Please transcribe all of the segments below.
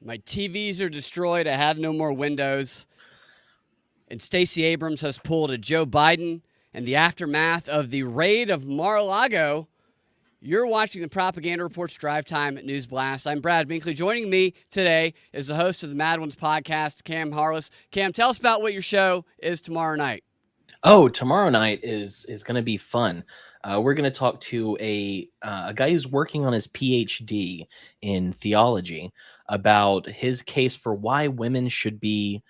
My TVs are destroyed. I have no more windows. And Stacey Abrams has pulled a Joe Biden in the aftermath of the raid of Mar-a-Lago. You're watching the Propaganda Reports Drive Time News Blast. I'm Brad Binkley. Joining me today is the host of the Mad Ones podcast, Cam Harless. Cam, tell us about what your show is tomorrow night. Oh, tomorrow night is going to be fun. We're going to talk to a guy who's working on his PhD in theology about his case for why women should be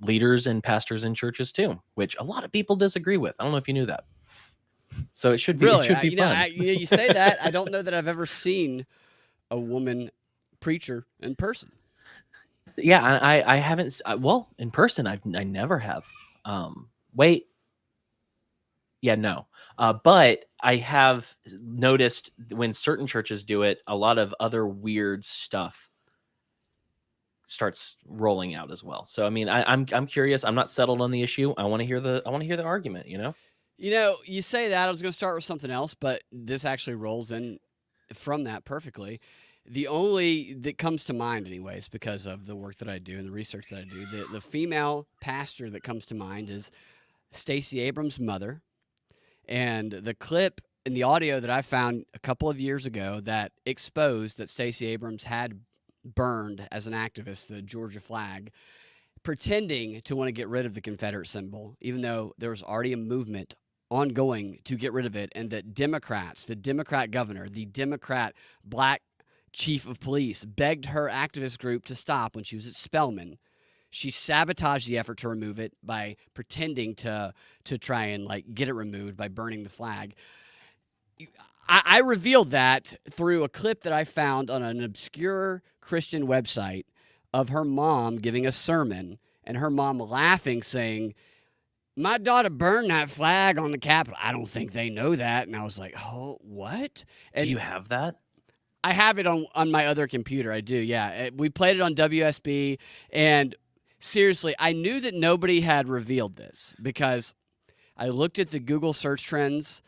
leaders and pastors in churches too, which a lot of people disagree with. I don't know if you knew that. So it should be really, it should be fun. You say that. I don't know that I've ever seen a woman preacher in person. Yeah, I haven't. Well, in person, I never have. Wait. Yeah, no. But I have noticed when certain churches do it, a lot of other weird stuff starts rolling out as well. So I mean, I'm curious. I'm not settled on the issue. I want to hear the argument. You say that. I was going to start with something else, but this actually rolls in from that perfectly. The only that comes to mind, anyways, because of the work that I do and the research that I do, the female pastor that comes to mind is Stacey Abrams' mother. And the clip in the audio that I found a couple of years ago that exposed that Stacey Abrams had burned as an activist the Georgia flag, pretending to want to get rid of the Confederate symbol, even though there was already a movement ongoing to get rid of it, and that Democrats, the Democrat governor, the Democrat black chief of police, begged her activist group to stop when she was at Spelman. She sabotaged the effort to remove it by pretending to try and get it removed by burning the flag. I revealed that through a clip that I found on an obscure Christian website of her mom giving a sermon and her mom laughing, saying, "My daughter burned that flag on the Capitol. I don't think they know that." And I was like, "Oh, what?" And do you have that? I have it on my other computer. I do, yeah. We played it on WSB, and seriously, I knew that nobody had revealed this because I looked at the Google search trends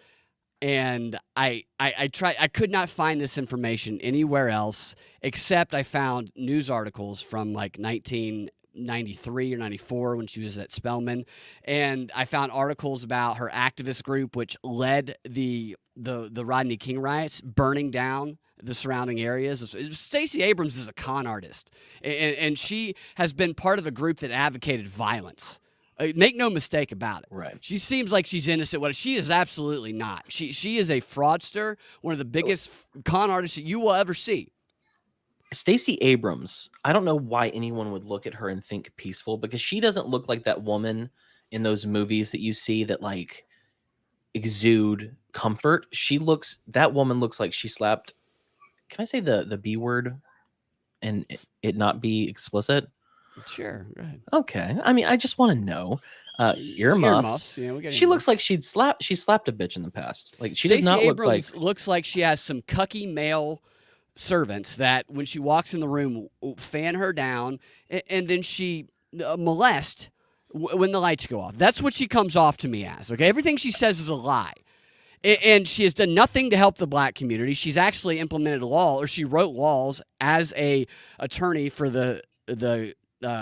and I tried. I could not find this information anywhere else except I found news articles from 1993 or 94 when she was at Spelman, and I found articles about her activist group which led the Rodney King riots, burning down the surrounding areas. Stacey Abrams is a con artist, and she has been part of a group that advocated violence. Make no mistake about it. Right. She seems like she's innocent. What she is absolutely not. She is a fraudster, one of the biggest con artists that you will ever see. Stacey Abrams, I don't know why anyone would look at her and think peaceful, because she doesn't look like that woman in those movies that you see that exude comfort. That woman looks like she slapped. Can I say the B word and it not be explicit? Sure, go ahead. Okay. I mean, I just want to know. Earmuffs. Yeah, we got she looks like she slapped a bitch in the past. She Stacey does not Abrams looks like she has some cucky male servants that when she walks in the room fan her down, and then she molest when the lights go off. That's what she comes off to me as. Okay, everything she says is a lie. And she has done nothing to help the black community. She's actually implemented a law, or she wrote laws as a attorney for the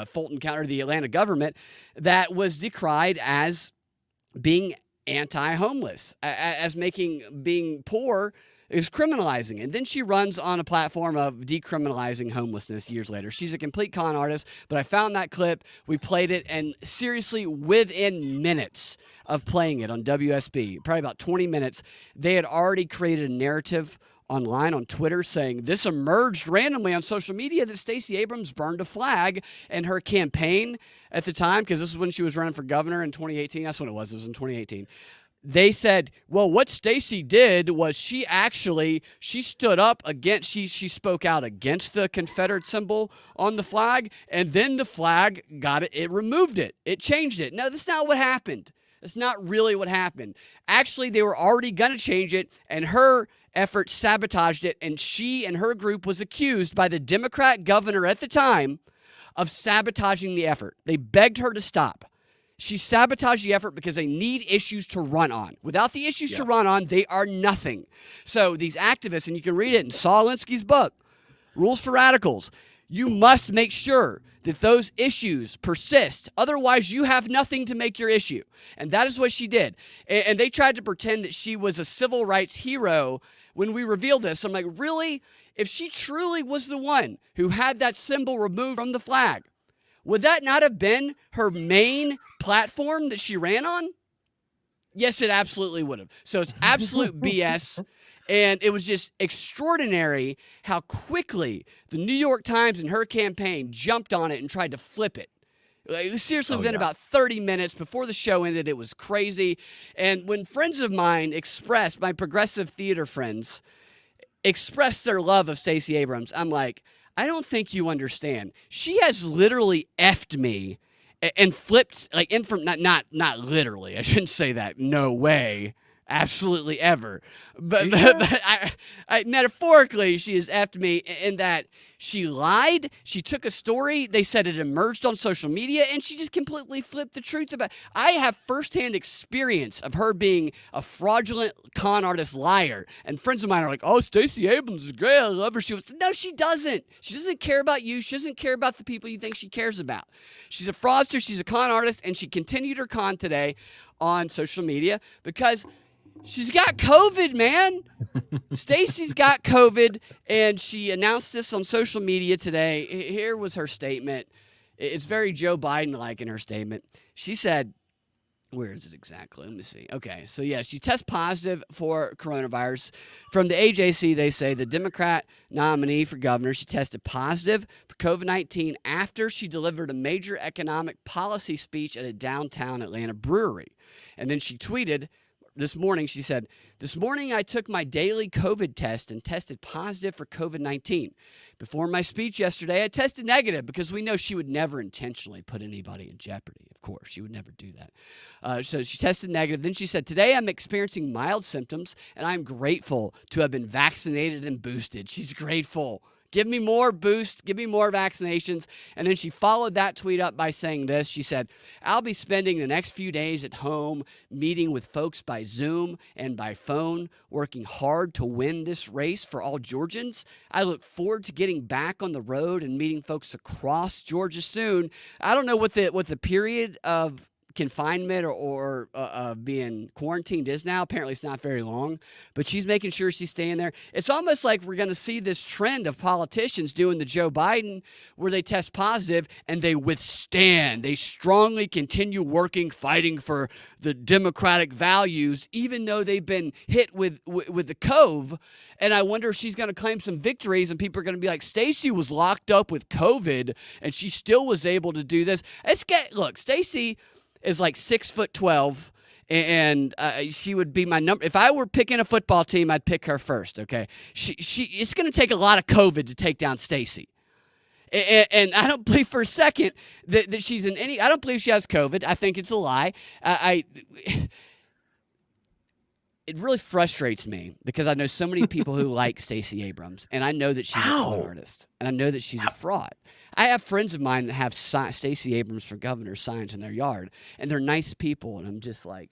Fulton County, or the Atlanta government, that was decried as being anti-homeless, as making being poor is criminalizing. And then she runs on a platform of decriminalizing homelessness years later. She's a complete con artist, but I found that clip. We played it, and seriously, within minutes of playing it on WSB, probably about 20 minutes, they had already created a narrative online on Twitter saying this emerged randomly on social media that Stacey Abrams burned a flag, and her campaign at the time, because this is when she was running for governor in 2018. That's when it was. It was in 2018. They said, well, what Stacey did was she stood up against, she spoke out against the Confederate symbol on the flag, and then the flag it removed it. It changed it. No, that's not what happened. That's not really what happened. Actually, they were already going to change it, and her effort sabotaged it, and she and her group was accused by the Democrat governor at the time of sabotaging the effort. They begged her to stop. She sabotaged the effort because they need issues to run on. Without the issues to run on, they are nothing. So these activists, and you can read it in Saul Alinsky's book, Rules for Radicals, You must make sure that those issues persist. Otherwise, you have nothing to make your issue. And that is what she did. And they tried to pretend that she was a civil rights hero when we revealed this. I'm like, really? If she truly was the one who had that symbol removed from the flag, would that not have been her main platform that she ran on? Yes, it absolutely would have. So it's absolute BS. And it was just extraordinary how quickly the New York Times and her campaign jumped on it and tried to flip it. Like, seriously, within about 30 minutes before the show ended, it was crazy. And when friends of mine expressed, my progressive theater friends, expressed their love of Stacey Abrams, I'm like, I don't think you understand. She has literally effed me and flipped, like, not literally. I shouldn't say that. No way. Absolutely ever. But I metaphorically, she has effed me in that she lied. She took a story. They said it emerged on social media, and she just completely flipped the truth about it. I have firsthand experience of her being a fraudulent con artist liar. And friends of mine are like, oh, Stacey Abrams is great. I love her. No, she doesn't. She doesn't care about you. She doesn't care about the people you think she cares about. She's a fraudster. She's a con artist, and she continued her con today on social media because she's got COVID, man. Stacey's got COVID, and she announced this on social media today. Here was her statement. It's very Joe Biden-like in her statement. She said, where is it exactly? Let me see. Okay, so yeah, she tests positive for coronavirus. From the AJC, they say the Democrat nominee for governor, she tested positive for COVID-19 after she delivered a major economic policy speech at a downtown Atlanta brewery. And then she tweeted, this morning, she said, this morning I took my daily COVID test and tested positive for COVID-19. Before my speech yesterday, I tested negative because we know she would never intentionally put anybody in jeopardy. Of course, she would never do that. So she tested negative. Then she said, today I'm experiencing mild symptoms and I'm grateful to have been vaccinated and boosted. She's grateful. Give me more boost. Give me more vaccinations. And then she followed that tweet up by saying this. She said, I'll be spending the next few days at home meeting with folks by Zoom and by phone, working hard to win this race for all Georgians. I look forward to getting back on the road and meeting folks across Georgia soon. I don't know what the period of confinement or being quarantined is now. Apparently it's not very long, but she's making sure she's staying there. It's almost like we're going to see this trend of politicians doing the Joe Biden where they test positive and they withstand. They strongly continue working, fighting for the democratic values, even though they've been hit with the cove. And I wonder if she's going to claim some victories and people are going to be like, Stacey was locked up with COVID and she still was able to do this. Look, Stacey is like 6'12", and she would be my number. If I were picking a football team, I'd pick her first. Okay, it's going to take a lot of COVID to take down Stacey, and I don't believe for a second that she's in any. I don't believe she has COVID. I think it's a lie. It really frustrates me because I know so many people who like Stacey Abrams, and I know that she's a con artist, and I know that she's a fraud. I have friends of mine that have Stacey Abrams for governor signs in their yard, and they're nice people, and I'm just like,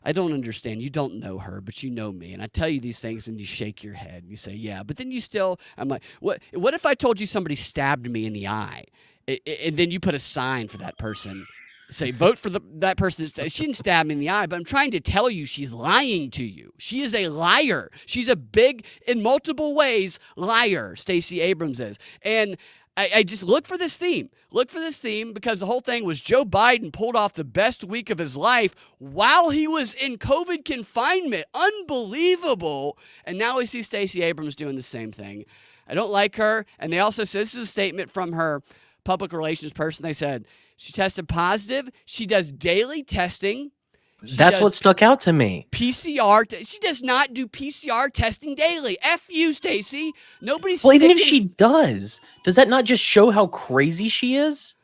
I don't understand. You don't know her, but you know me, and I tell you these things, and you shake your head, and you say, yeah, but then you still, I'm like, what if I told you somebody stabbed me in the eye, and then you put a sign for that person, say, vote for that person. She didn't stab me in the eye, but I'm trying to tell you she's lying to you. She is a liar. She's a big, in multiple ways, liar, Stacey Abrams is. And I just look for this theme. Look for this theme because the whole thing was Joe Biden pulled off the best week of his life while he was in COVID confinement. Unbelievable. And now we see Stacey Abrams doing the same thing. I don't like her. And they also said, this is a statement from her public relations person. They said, she tested positive. She does daily testing. That's what stuck out to me. PCR. She does not do PCR testing daily. F you, Stacey. Nobody's. Well, even if she does that not just show how crazy she is?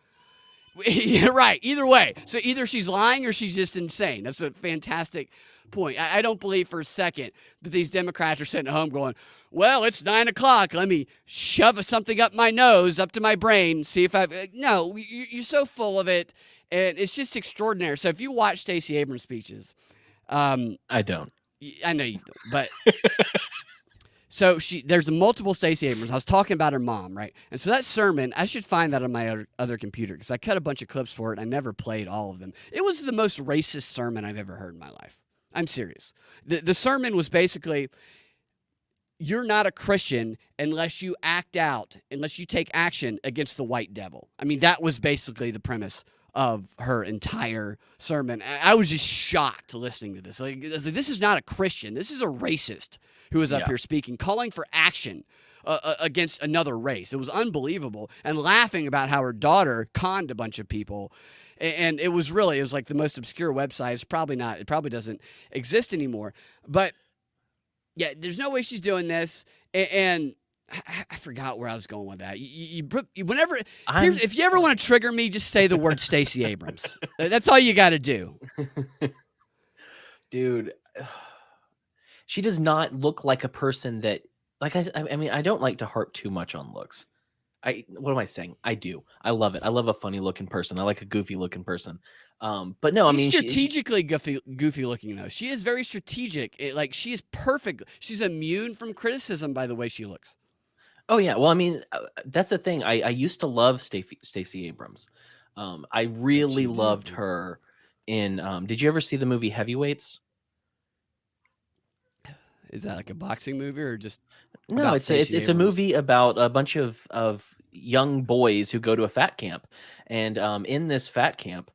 You're right. Either way. So either she's lying or she's just insane. That's a fantastic point. I don't believe for a second that these Democrats are sitting at home going, well, it's 9 o'clock. Let me shove something up my nose, up to my brain, see if I. No, you're so full of it. And it's just extraordinary. So if you watch Stacey Abrams' speeches, I don't. I know you don't, but So there's a multiple Stacey Abrams. I was talking about her mom, right? And so that sermon, I should find that on my other computer because I cut a bunch of clips for it and I never played all of them. It was the most racist sermon I've ever heard in my life. I'm serious. The sermon was basically, you're not a Christian unless you unless you take action against the white devil. I mean, that was basically the premise of her entire sermon. I was just shocked listening to this. Like, I was like, this is not a Christian. This is a racist who is up here speaking, calling for action against another race. It was unbelievable, and laughing about how her daughter conned a bunch of people. And it was like the most obscure website. It's probably not. It probably doesn't exist anymore. But yeah, there's no way she's doing this. And I forgot where I was going with that. If you ever want to trigger me, just say the word Stacey Abrams. That's all you got to do. Dude, she does not look like a person that, like, I mean, I don't like to harp too much on looks. What am I saying? I do. I love it. I love a funny looking person. I like a goofy looking person. But no, she's strategically goofy looking though. She is very strategic. She is perfect. She's immune from criticism by the way she looks. Oh yeah. Well, I mean, that's the thing. I used to love Stacey Abrams. I really loved her in. Did you ever see the movie Heavyweights? Is that like a boxing movie or just? No, it's a movie about a bunch of young boys who go to a fat camp, and in this fat camp,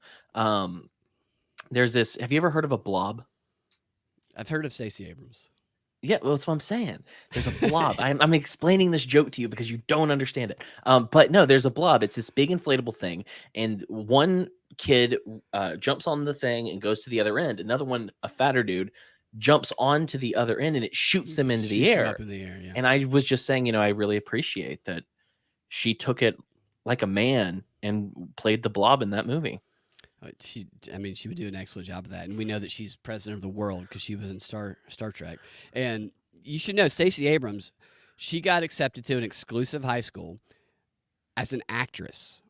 there's this. Have you ever heard of a blob? I've heard of Stacey Abrams. Yeah, well, that's what I'm saying. There's a blob. I'm explaining this joke to you because you don't understand it. But no, there's a blob. It's this big inflatable thing, and one kid jumps on the thing and goes to the other end. Another one, a fatter dude, jumps onto the other end and it shoots them into the air. Up in the air, yeah. And I was just saying, I really appreciate that she took it like a man and played the blob in that movie. She would do an excellent job of that, and we know that she's president of the world because she was in Star Trek. And you should know, Stacey Abrams, she got accepted to an exclusive high school as an actress.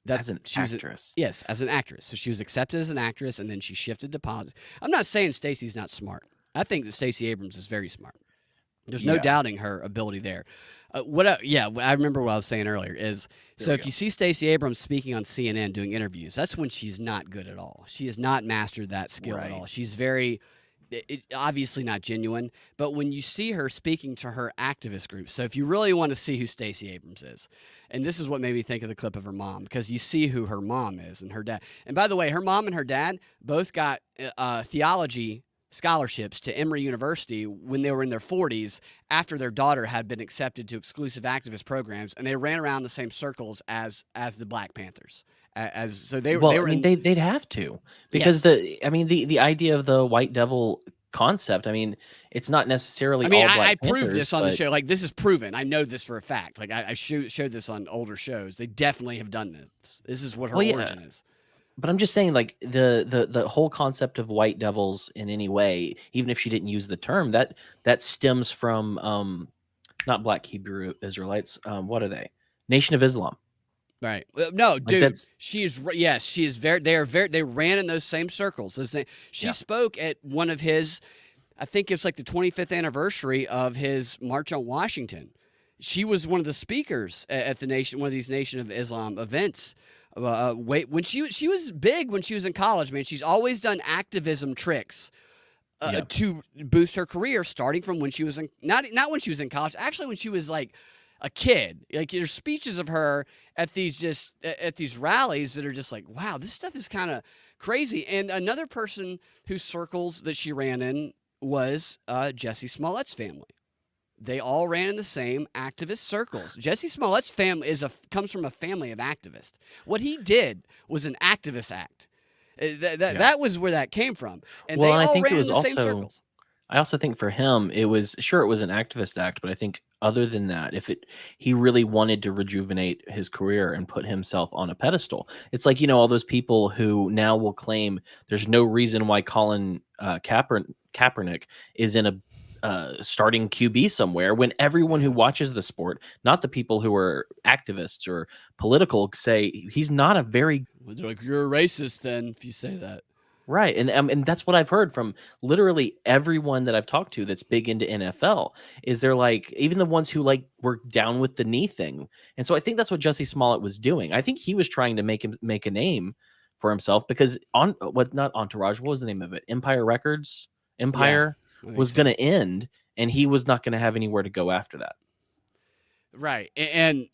Yes, as an actress. So she was accepted as an actress, and then she shifted to politics. I'm not saying Stacey's not smart. I think that Stacey Abrams is very smart. There's no doubting her ability there. I remember what I was saying earlier is, if you see Stacey Abrams speaking on CNN doing interviews, that's when she's not good at all. She has not mastered that skill at all. She's obviously not genuine, but when you see her speaking to her activist groups, so if you really want to see who Stacey Abrams is, and this is what made me think of the clip of her mom, because you see who her mom is and her dad. And by the way, her mom and her dad both got theology scholarships to Emory University when they were in their 40s after their daughter had been accepted to exclusive activist programs, and they ran around the same circles as the Black Panthers. They'd have to, because the idea of the white devil concept, it's not necessarily all Black I Panthers, proved this on the show. Like, this is proven. I know this for a fact. Like, I showed this on older shows. They definitely have done this. This is what her origin is. But I'm just saying, like, the whole concept of white devils in any way, even if she didn't use the term, that stems from not Black Hebrew Israelites. What are they? Nation of Islam. Right. No, dude. She is very. They ran in those same circles. She spoke at one of his, I think it's like the 25th anniversary of his March on Washington. She was one of the speakers at one of these Nation of Islam events. When she was big when she was in college, man. She's always done activism tricks to boost her career, starting from when she was not when she was in college, actually when she was like a kid. Like, there's speeches of her at these rallies that are just like, wow, this stuff is kind of crazy. And another person whose circles that she ran in was Jesse Smollett's family. They all ran in the same activist circles. Jesse Smollett's family comes from a family of activists. What he did was an activist act. That was where that came from. And they all ran in the same circles. I also think for him, it was an activist act, but I think other than that, he really wanted to rejuvenate his career and put himself on a pedestal. It's like, all those people who now will claim there's no reason why Colin Kaepernick is in a starting QB somewhere, when everyone who watches the sport, not the people who are activists or political, say he's not a very. They're like, you're a racist then if you say that. Right. And that's what I've heard from literally everyone that I've talked to that's big into NFL is they're like, even the ones who like were down with the knee thing. And so I think that's what Jesse Smollett was doing. I think he was trying to make a name for himself because on what not Entourage, what was the name of it? Empire Records, Yeah, Empire I think was so. going to end and he was not going to have anywhere to go after that. Right, and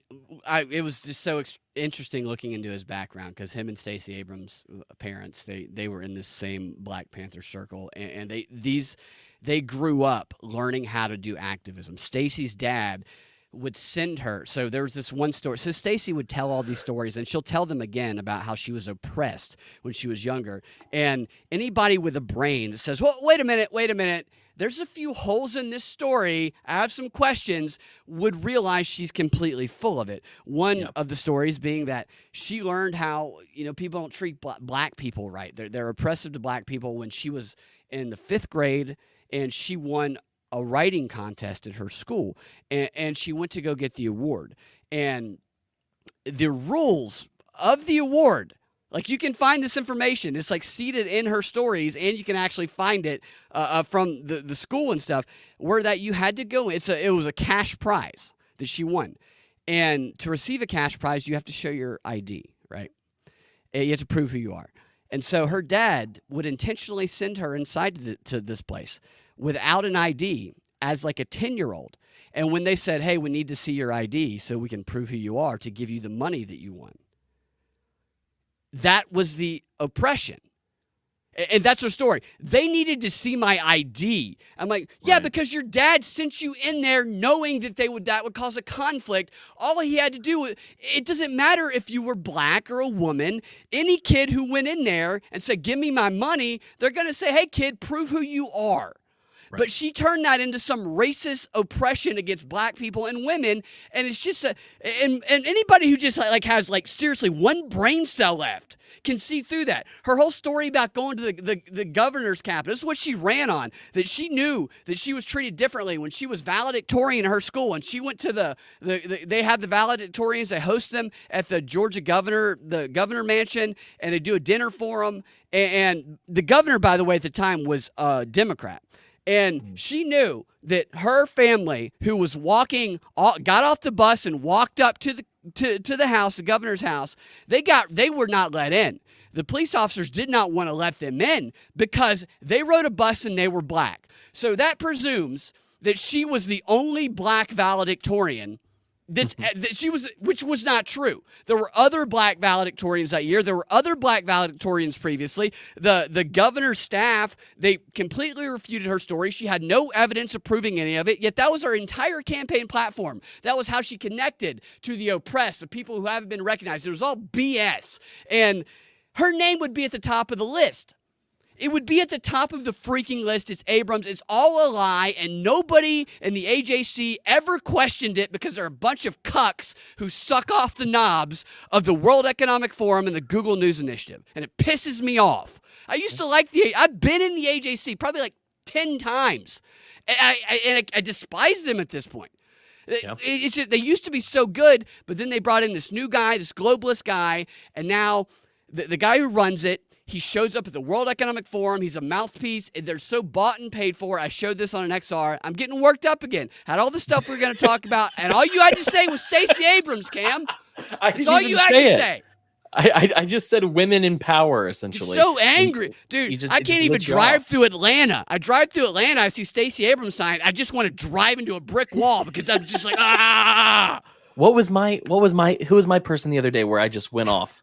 it was just so interesting looking into his background because him and Stacey Abrams' parents, they were in this same Black Panther circle, and they grew up learning how to do activism. Stacey's dad would send her. So there was this one story. So Stacey would tell all these stories, and she'll tell them again about how she was oppressed when she was younger. And anybody with a brain that says, "Well, wait a minute." There's a few holes in this story. I have some questions, would realize she's completely full of it. One Yep. of the stories being that she learned how, people don't treat black people right. They're oppressive to black people when she was in the 5th grade and she won a writing contest at her school and she went to go get the award. And the rules of the award, like you can find this information. It's like seated in her stories, and you can actually find it from the school and stuff. Where that you had to go. It was a cash prize that she won, and to receive a cash prize, you have to show your ID, right? And you have to prove who you are. And so her dad would intentionally send her inside to this place without an ID as like a 10-year-old. And when they said, "Hey, we need to see your ID so we can prove who you are to give you the money that you won," that was the oppression. And that's her story. They needed to see my ID. I'm like, yeah, Right. because your dad sent you in there knowing that that would cause a conflict. All he had to do, it doesn't matter if you were black or a woman. Any kid who went in there and said, "Give me my money," they're going to say, "Hey, kid, prove who you are." Right. But she turned that into some racist oppression against black people and women, and it's just and anybody who just like has like seriously one brain cell left can see through that. Her whole story about going to the governor's capital, this is what she ran on, that she knew that she was treated differently when she was valedictorian in her school, and she went to they had the valedictorians, they host them at the governor mansion, and they do a dinner for them, and the governor, by the way, at the time was a Democrat. And she knew that her family, who was got off the bus and walked up to the house, the governor's house, they were not let in. The police officers did not want to let them in because they rode a bus and they were black. So that presumes that she was the only black valedictorian that she was, which was not true. There were other black valedictorians that year. There were other black valedictorians previously. The governor's staff, they completely refuted her story. She had no evidence of proving any of it, yet that was her entire campaign platform. That was how she connected to the oppressed, the people who haven't been recognized. It was all BS. And her name would be at the top of the list. It would be at the top of the freaking list. It's Abrams. It's all a lie, and nobody in the AJC ever questioned it because they're a bunch of cucks who suck off the knobs of the World Economic Forum and the Google News Initiative, and it pisses me off. I used to like I've been in the AJC probably like 10 times, and I despise them at this point. Yeah. It's just, they used to be so good, but then they brought in this new guy, this globalist guy, and now the guy who runs it, he shows up at the World Economic Forum. He's a mouthpiece. They're so bought and paid for. I showed this on an XR. I'm getting worked up again. Had all the stuff we were going to talk about, and all you had to say was Stacey Abrams, Cam. That's all you had to say. I just said women in power, essentially. It's so angry. Dude, I can't even drive through Atlanta. I drive through Atlanta, I see Stacey Abrams sign. I just want to drive into a brick wall because I'm just like, ah. Who was my person the other day where I just went off?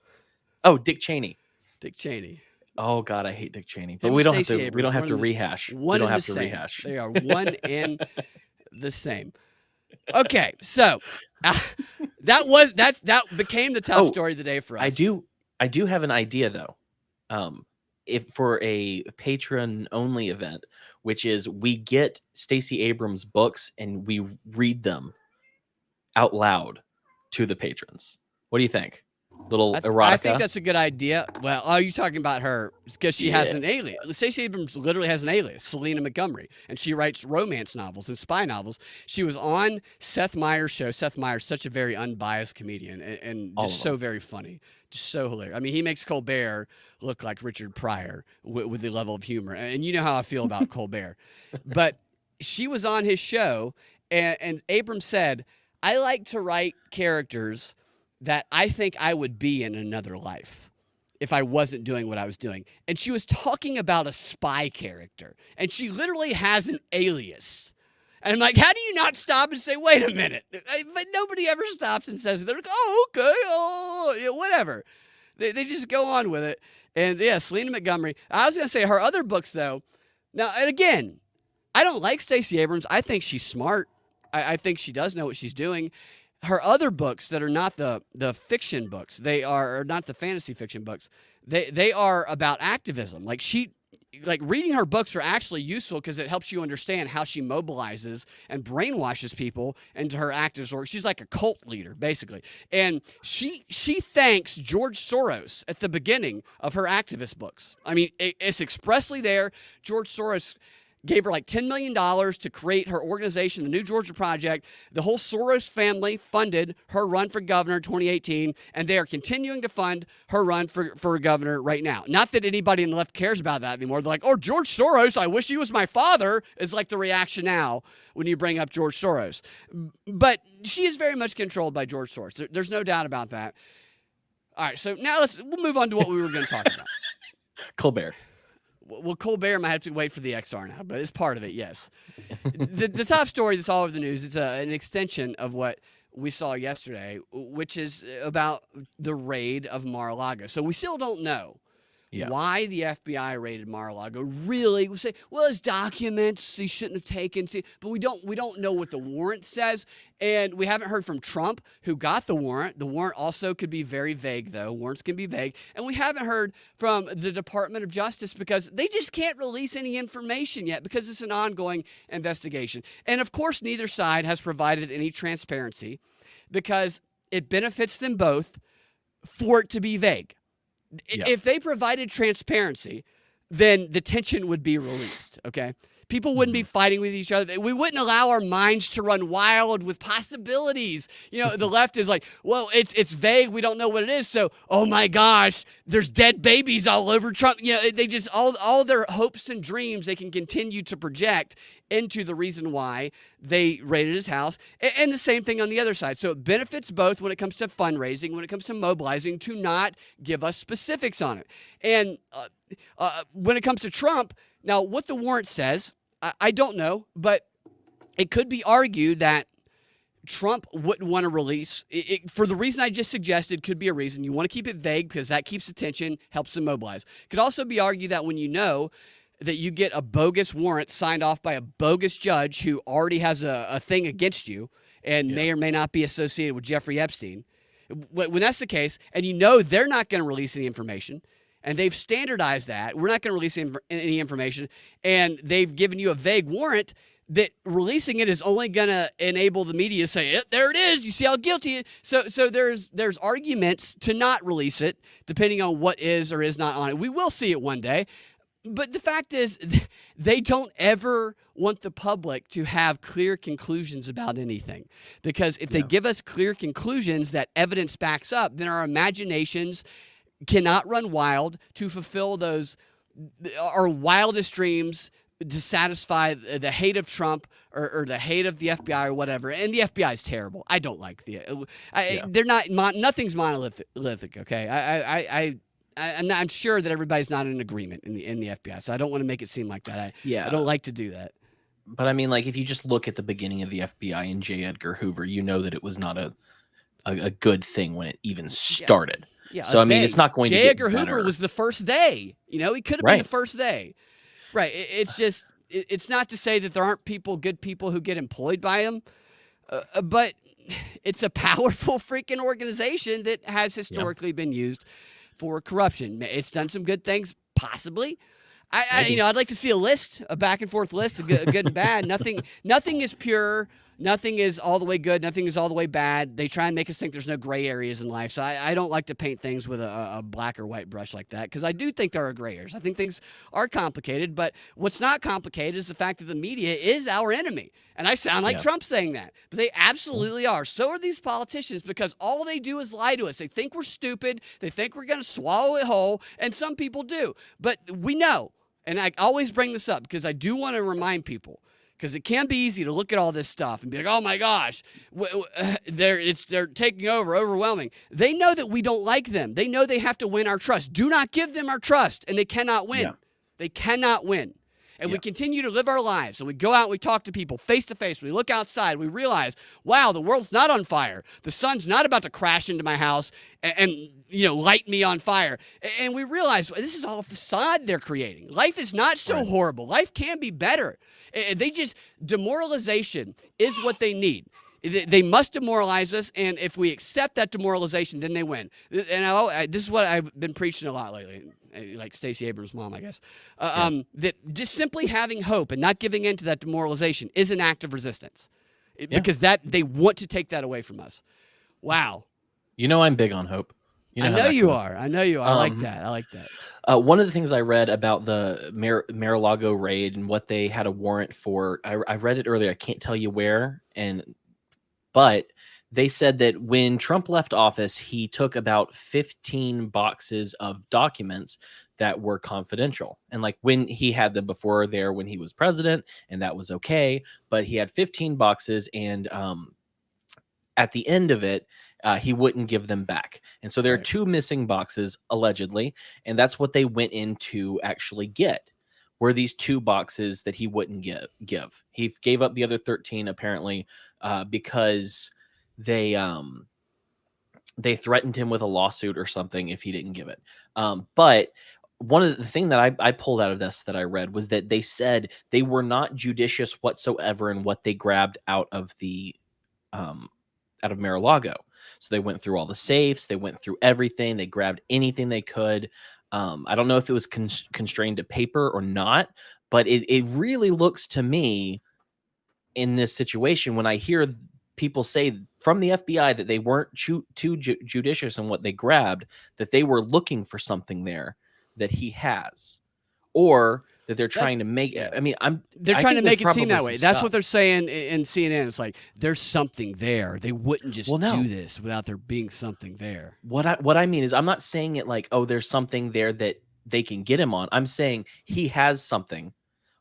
Oh, Dick Cheney. Dick Cheney. Oh God, I hate Dick Cheney. But we don't have to rehash. We don't have to rehash. They are one and the same. Okay, so that became the top story of the day for us. I do have an idea though. If for a patron only event, which is we get Stacey Abrams books and we read them out loud to the patrons. What do you think? Little I think erotica. that's a good idea. Well, are you talking about her because she has Yeah. an alias? Stacey Abrams literally has an alias, Selena Montgomery, and she writes romance novels and spy novels. She was on Seth Meyers' show. Seth Meyers, such a very unbiased comedian and All just of so them. very funny, just so hilarious. I mean, he makes Colbert look like Richard Pryor with the level of humor, and you know how I feel about Colbert. But she was on his show, and Abrams said, "I like to write characters that I think I would be in another life if I wasn't doing what I was doing." And she was talking about a spy character, and she literally has an alias. And I'm like, how do you not stop and say, wait a minute? But nobody ever stops and says it. They're like, oh, okay, oh, yeah, whatever. They just go on with it. And yeah, Selena Montgomery. I was going to say her other books, though. Now, and again, I don't like Stacey Abrams. I think she's smart. I think she does know what she's doing. Her other books that are not the fiction books, they are not the fantasy fiction books. They are about activism. Like reading her books are actually useful because it helps you understand how she mobilizes and brainwashes people into her activist work. She's like a cult leader, basically. And she thanks George Soros at the beginning of her activist books. I mean, it's expressly there. George Soros gave her like $10 million to create her organization, the New Georgia Project. The whole Soros family funded her run for governor in 2018, and they are continuing to fund her run for governor right now. Not that anybody in the left cares about that anymore. They're like, oh, George Soros, I wish he was my father, is like the reaction now when you bring up George Soros. But she is very much controlled by George Soros. There's no doubt about that. All right, so now we'll move on to what we were going to talk about. Colbert. Well, Colbert might have to wait for the XR now, but it's part of it, yes. The top story that's all over the news, it's an extension of what we saw yesterday, which is about the raid of Mar-a-Lago. So we still don't know why the FBI raided Mar-a-Lago. Really, we say, well, it's documents he shouldn't have taken. But we don't know what the warrant says, and we haven't heard from Trump, who got the warrant. The warrant also could be very vague, though. Warrants can be vague, and we haven't heard from the Department of Justice because they just can't release any information yet because it's an ongoing investigation. And of course, neither side has provided any transparency because it benefits them both for it to be vague. If they provided transparency, then the tension would be released, okay? People wouldn't be fighting with each other. We wouldn't allow our minds to run wild with possibilities. You know, the left is like, well, it's vague. We don't know what it is. So, oh my gosh, there's dead babies all over Trump. You know, they just, all their hopes and dreams they can continue to project into the reason why they raided his house. And the same thing on the other side. So it benefits both when it comes to fundraising, when it comes to mobilizing, to not give us specifics on it. And when it comes to Trump, now what the warrant says, I don't know, but it could be argued that Trump wouldn't want to release it, for the reason I just suggested. Could be a reason. You want to keep it vague because that keeps attention, helps them mobilize. Could also be argued that when you know that you get a bogus warrant signed off by a bogus judge who already has a thing against you and may or may not be associated with Jeffrey Epstein, when that's the case, and you know they're not going to release any information, and they've standardized that, we're not going to release any information, and they've given you a vague warrant, that releasing it is only going to enable the media to say, there it is, you see how guilty. So there's arguments to not release it, depending on what is or is not on it. We will see it one day. But the fact is, they don't ever want the public to have clear conclusions about anything. Because if they give us clear conclusions that evidence backs up, then our imaginations cannot run wild to fulfill our wildest dreams, to satisfy the hate of Trump or the hate of the FBI or whatever. And the FBI is terrible. I don't like they're not, nothing's monolithic, okay? I'm sure that everybody's not in agreement in the FBI, so I don't want to make it seem like that. I don't like to do that. But I mean, like, if you just look at the beginning of the FBI and J. Edgar Hoover, you know that it was not a good thing when it even started. Yeah, so I mean, it's not going to get J. Edgar better. Hoover was the first day. You know, he could have been the first day. Right. It's just, it's not to say that there aren't good people who get employed by him, but it's a powerful freaking organization that has historically been used for corruption. It's done some good things, possibly. I'd like to see a list, a back and forth list of good and bad. Nothing is pure. Nothing is all the way good. Nothing is all the way bad. They try and make us think there's no gray areas in life. So I don't like to paint things with a black or white brush like that, because I do think there are gray areas. I think things are complicated, but what's not complicated is the fact that the media is our enemy. And I sound like Trump saying that, but they absolutely are. So are these politicians, because all they do is lie to us. They think we're stupid. They think we're going to swallow it whole, and some people do. But we know, and I always bring this up because I do want to remind people, because it can be easy to look at all this stuff and be like, oh my gosh, they're taking over, overwhelming. They know that we don't like them. They know they have to win our trust. Do not give them our trust, and they cannot win. They cannot win. And we continue to live our lives, and we go out and we talk to people face to face. We look outside, we realize, wow, the world's not on fire. The sun's not about to crash into my house and light me on fire. And we realize this is all a facade they're creating. Life is not so horrible. Life can be better. Demoralization is what they need. They must demoralize us, and if we accept that demoralization, then they win. And this is what I've been preaching a lot lately, like Stacey Abrams' mom, I guess, that just simply having hope and not giving in to that demoralization is an act of resistance, because they want to take that away from us. Wow. I'm big on hope. I know you are. I like that. I like that. One of the things I read about the Mar-a-Lago raid and what they had a warrant for, I read it earlier. I can't tell you where, but they said that when Trump left office, he took about 15 boxes of documents that were confidential. And like when he had them before there, when he was president, and that was okay. But he had 15 boxes, and at the end of it, he wouldn't give them back. And so there are 2 missing boxes, allegedly. And that's what they went in to actually get, were these 2 boxes that he wouldn't give. He gave up the other 13, apparently, because they threatened him with a lawsuit or something if he didn't give it. But one of the thing that I pulled out of this that I read was that they said they were not judicious whatsoever in what they grabbed out of Mar-a-Lago. So they went through all the safes, they went through everything, they grabbed anything they could. I don't know if it was constrained to paper or not, but it really looks to me in this situation, when I hear people say from the FBI that they weren't too judicious in what they grabbed, that they were looking for something there that he has, or that they're trying to make it. I mean, they're trying to make it seem that way. That's what they're saying in CNN. It's like there's something there. They wouldn't just do this without there being something there. What I mean is, I'm not saying it like, oh, there's something there that they can get him on. I'm saying he has something,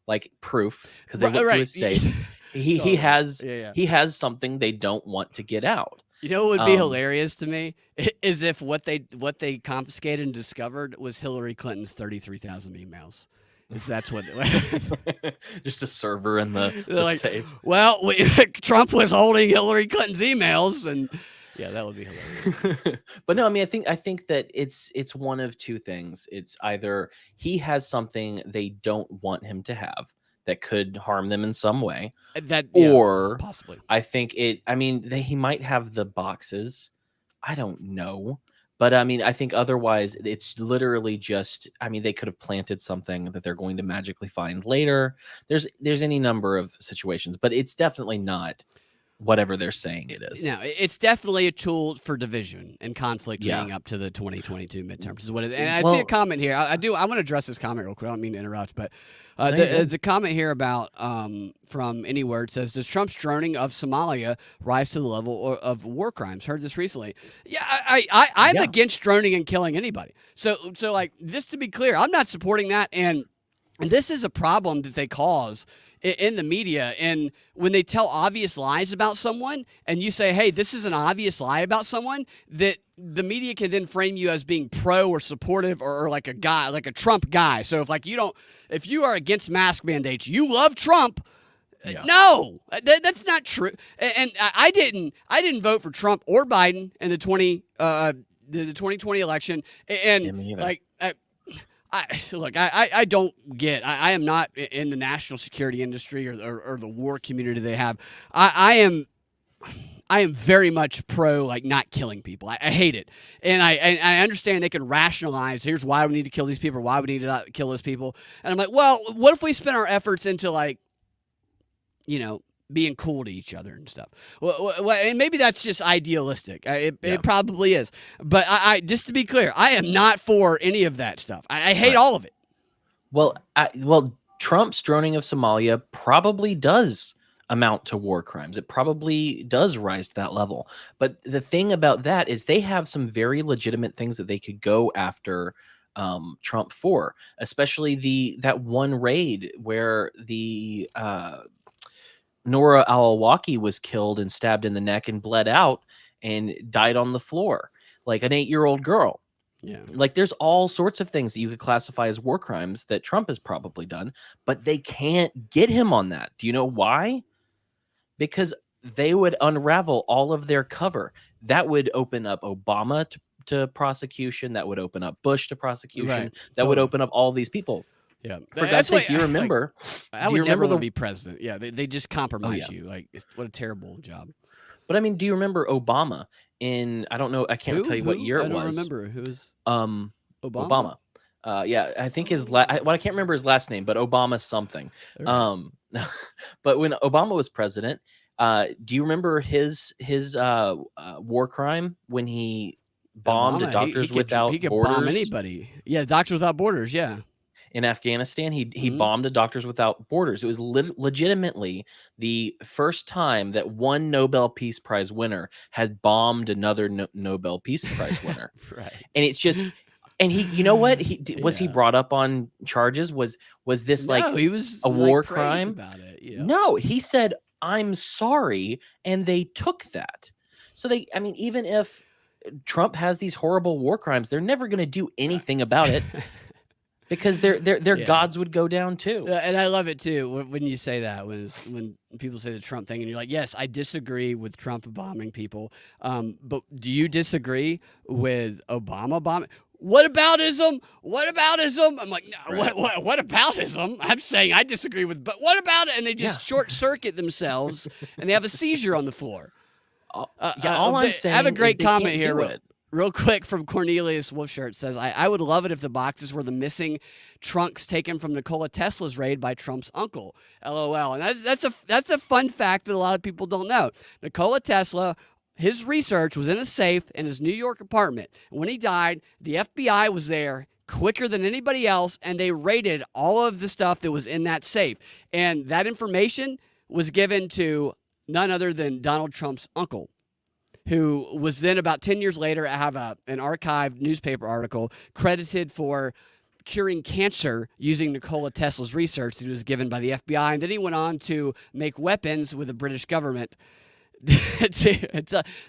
like proof, because they went through his safes. He has something they don't want to get out. You know what would be hilarious to me is if what they confiscated and discovered was Hillary Clinton's 33,000 emails. That's what just a server in the safe. Well, Trump was holding Hillary Clinton's emails, and that would be hilarious. But no, I mean, I think that it's one of 2 things. It's either he has something they don't want him to have that could harm them in some way, or possibly. I think he might have the boxes. I don't know. But I mean, I think otherwise it's literally just, they could have planted something that they're going to magically find later. There's any number of situations, but it's definitely not whatever they're saying it is. No, it's definitely a tool for division and conflict leading up to the 2022 midterms is what it is. And I see a comment here. I want to address this comment real quick. I don't mean to interrupt, but there's a comment here about from Anywhere. It says, does Trump's droning of Somalia rise to the level of war crimes? Heard this recently. Yeah, I'm against droning and killing anybody. So like, just to be clear, I'm not supporting that. And this is a problem that they cause in the media. And when they tell obvious lies about someone and you say, hey, this is an obvious lie about someone, that the media can then frame you as being pro or supportive or like a guy, like a Trump guy. So if you are against mask mandates, you love Trump. No, that's not true. And I didn't vote for Trump or Biden in the 2020 election. And I don't get. I am not in the national security industry or the war community they have. I am very much pro not killing people. I hate it, and I understand they can rationalize. Here's why we need to kill these people. Why we need to not kill those people. And I'm like, well, what if we spend our efforts into being cool to each other and stuff. And maybe that's just idealistic. It probably is. But I just to be clear, I am not for any of that stuff. I hate all of it. Well, Trump's droning of Somalia probably does amount to war crimes. It probably does rise to that level. But the thing about that is they have some very legitimate things that they could go after Trump for, especially that one raid where the Nora Al-Awlaki was killed and stabbed in the neck and bled out and died on the floor, like an 8-year-old girl. Yeah. Like there's all sorts of things that you could classify as war crimes that Trump has probably done, but they can't get him on that. Do you know why? Because they would unravel all of their cover. That would open up Obama to prosecution. That would open up Bush to prosecution. Right. That would open up all these people. Yeah. For God's sake, do you remember? I would never want to be president. Yeah, they just compromise you. Like, what a terrible job. But I mean, do you remember Obama in, I don't know, I can't tell you what year it was. I don't remember. Who was Obama. Yeah, I think I can't remember his last name, but Obama something. Right. But when Obama was president, do you remember his war crime when he bombed Doctors Without Borders? He could bomb anybody. Yeah, Doctors Without Borders, yeah. In Afghanistan, he bombed Doctors Without Borders. It was legitimately the first time that one Nobel Peace Prize winner had bombed another Nobel Peace Prize winner. Right. And it's just, and he, you know what? He brought up on charges? Was this he was a war crime? About it, yeah. No, he said, "I'm sorry," and they took that. So even if Trump has these horrible war crimes, they're never going to do anything about it. Because their gods would go down too. And I love it too when you say that, when people say the Trump thing and you're like, yes, I disagree with Trump bombing people. But do you disagree with Obama bombing? What aboutism? What aboutism? I'm like, no, right. What aboutism? I'm saying I disagree with, but what about it? And they just short circuit themselves and they have a seizure on the floor. All I'm saying I have a great comment here. It. Real quick from Cornelius Wolfshirt says, I would love it if the boxes were the missing trunks taken from Nikola Tesla's raid by Trump's uncle. LOL. And that's a fun fact that a lot of people don't know. Nikola Tesla, his research was in a safe in his New York apartment. And when he died, the FBI was there quicker than anybody else, and they raided all of the stuff that was in that safe. And that information was given to none other than Donald Trump's uncle, who was then about 10 years later have an archived newspaper article credited for curing cancer using Nikola Tesla's research that was given by the FBI. And then he went on to make weapons with the British government.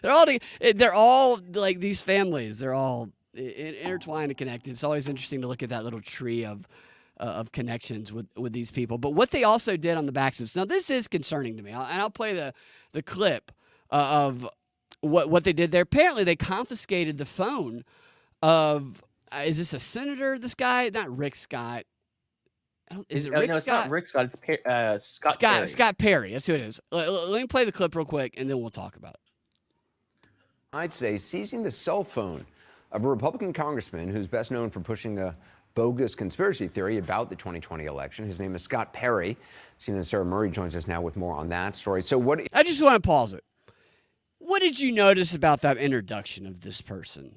They're all like these families. They're all intertwined and connected. It's always interesting to look at that little tree of connections with these people. But what they also did on the backs of, now this is concerning to me, and I'll play the clip of what they did there. Apparently, they confiscated the phone of, is this a senator, this guy? Not Rick Scott. Is it Rick Scott? No, it's not Rick Scott. It's Scott Perry. Scott Perry. That's who it is. Let me play the clip real quick, and then we'll talk about it. I'd say seizing the cell phone of a Republican congressman who's best known for pushing a bogus conspiracy theory about the 2020 election. His name is Scott Perry. CNN Sarah Murray joins us now with more on that story. So I just want to pause it. What did you notice about that introduction of this person?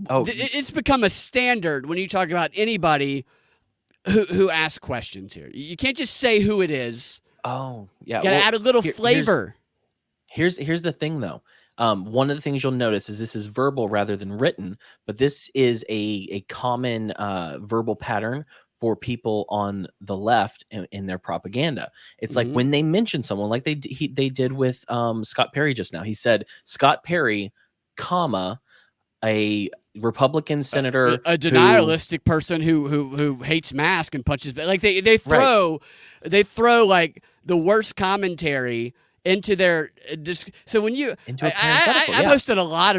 Oh, it's become a standard when you talk about anybody who asks questions here. You can't just say who it is. Oh, yeah. You got to add a little flavor. Here's the thing, though. One of the things you'll notice is this is verbal rather than written, but this is a common verbal pattern for people on the left in their propaganda. It's like when they mention someone, like they did with Scott Perry just now. He said Scott Perry, comma, a Republican senator, a denialistic person who hates masks and punches. Like they throw like the worst commentary into their so when you I hosted a lot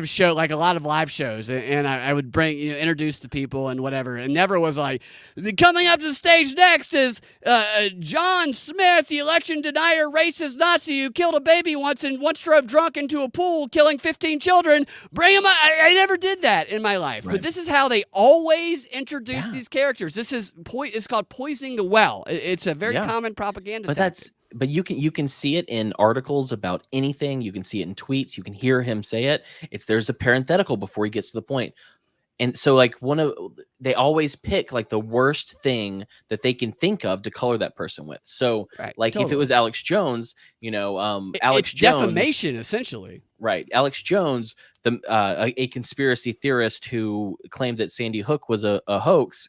of live shows, and I would bring introduce the people and whatever, and never was like, coming up to the stage next is John Smith, the election denier, racist Nazi who killed a baby once and once drove drunk into a pool, killing 15 children. Bring him up. I never did that in my life, but this is how they always introduce these characters. This is it's called poisoning the well. It's a very common propaganda tactic. but you can see it in articles about anything. You can see it in tweets. You can hear him say it. There's a parenthetical before he gets to the point. And so, like, they always pick like the worst thing that they can think of to color that person with. So, Right, like, if it was Alex Jones, Alex it's Jones, defamation essentially. right? Alex Jones, a conspiracy theorist who claimed that Sandy Hook was a hoax,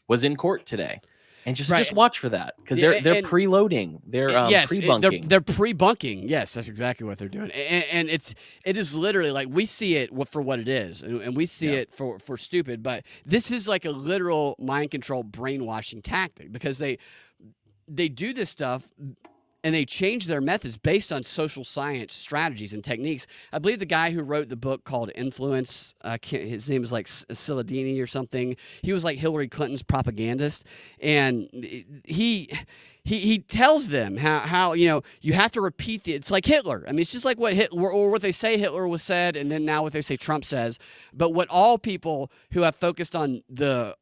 was in court today. And just watch for that, because they're preloading, they're pre-bunking. They're pre-bunking. Yes, that's exactly what they're doing. And it is literally like, we see it for what it is, and we see it for stupid. But this is like a literal mind control, brainwashing tactic, because they do this stuff. And they change their methods based on social science strategies and techniques. I believe the guy who wrote the book called Influence, his name is like Cialdini or something. He was like Hillary Clinton's propagandist. And he tells them how you have to repeat it's like Hitler. I mean, it's just like what Hitler, or what they say Hitler was said, and then now what they say Trump says. But what all people who have focused on the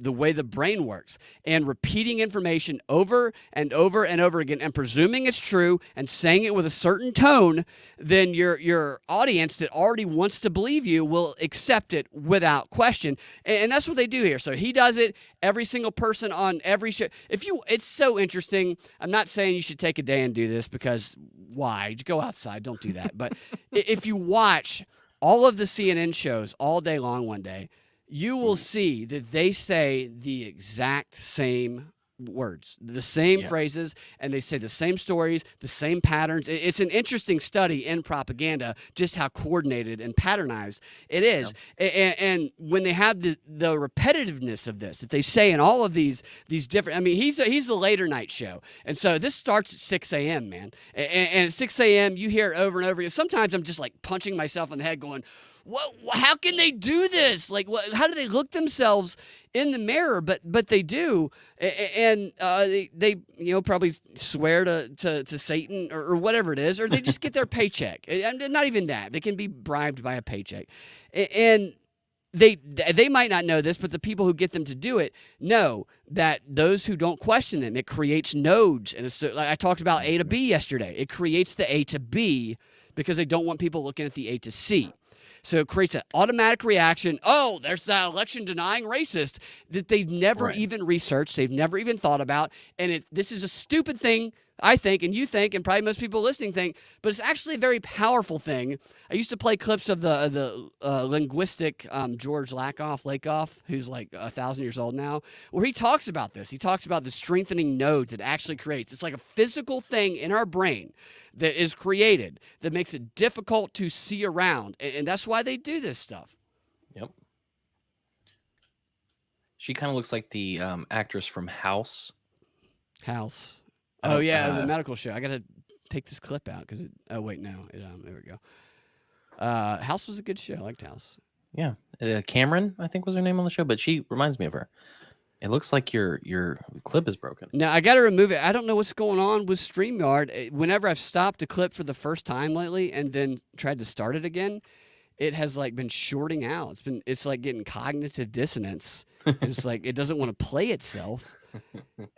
way the brain works, and repeating information over and over and over again, and presuming it's true, and saying it with a certain tone, then your audience that already wants to believe you will accept it without question. And that's what they do here. So he does it. Every single person on every show. It's so interesting. I'm not saying you should take a day and do this, because why? Just go outside. Don't do that. But if you watch all of the CNN shows all day long one day, you will see that they say the exact same words, the same phrases, and they say the same stories, the same patterns. It's an interesting study in propaganda, just how coordinated and patternized it is. And when they have the repetitiveness of this, that they say in all of these different, I mean, he's a later night show. And so this starts at 6 a.m., man. And at 6 a.m., you hear it over and over again. Sometimes I'm just like punching myself in the head going, what? How can they do this? Like, how do they look themselves in the mirror? But they do, and they probably swear to Satan or whatever it is, or they just get their paycheck. And not even that, they can be bribed by a paycheck, and they might not know this, but the people who get them to do it know that those who don't question them, it creates nodes. And like I talked about A to B yesterday. It creates the A to B because they don't want people looking at the A to C. So it creates an automatic reaction. Oh, there's that election-denying racist that they've never even researched. They've never even thought about. And this is a stupid thing, I think, and you think, and probably most people listening think, but it's actually a very powerful thing. I used to play clips of the linguistic George Lakoff, who's like 1,000 years old now, where he talks about this. He talks about the strengthening nodes it actually creates. It's like a physical thing in our brain that is created that makes it difficult to see around. And that's why they do this stuff. Yep. She kind of looks like the actress from House. House. Oh, yeah, the medical show. I got to take this clip out because oh, wait, no. There we go. House was a good show. I liked House. Yeah. Cameron, I think was her name on the show, but she reminds me of her. It looks like your clip is broken. Now, I got to remove it. I don't know what's going on with StreamYard. Whenever I've stopped a clip for the first time lately and then tried to start it again, it has like been shorting out. It's like getting cognitive dissonance. It's like it doesn't want to play itself.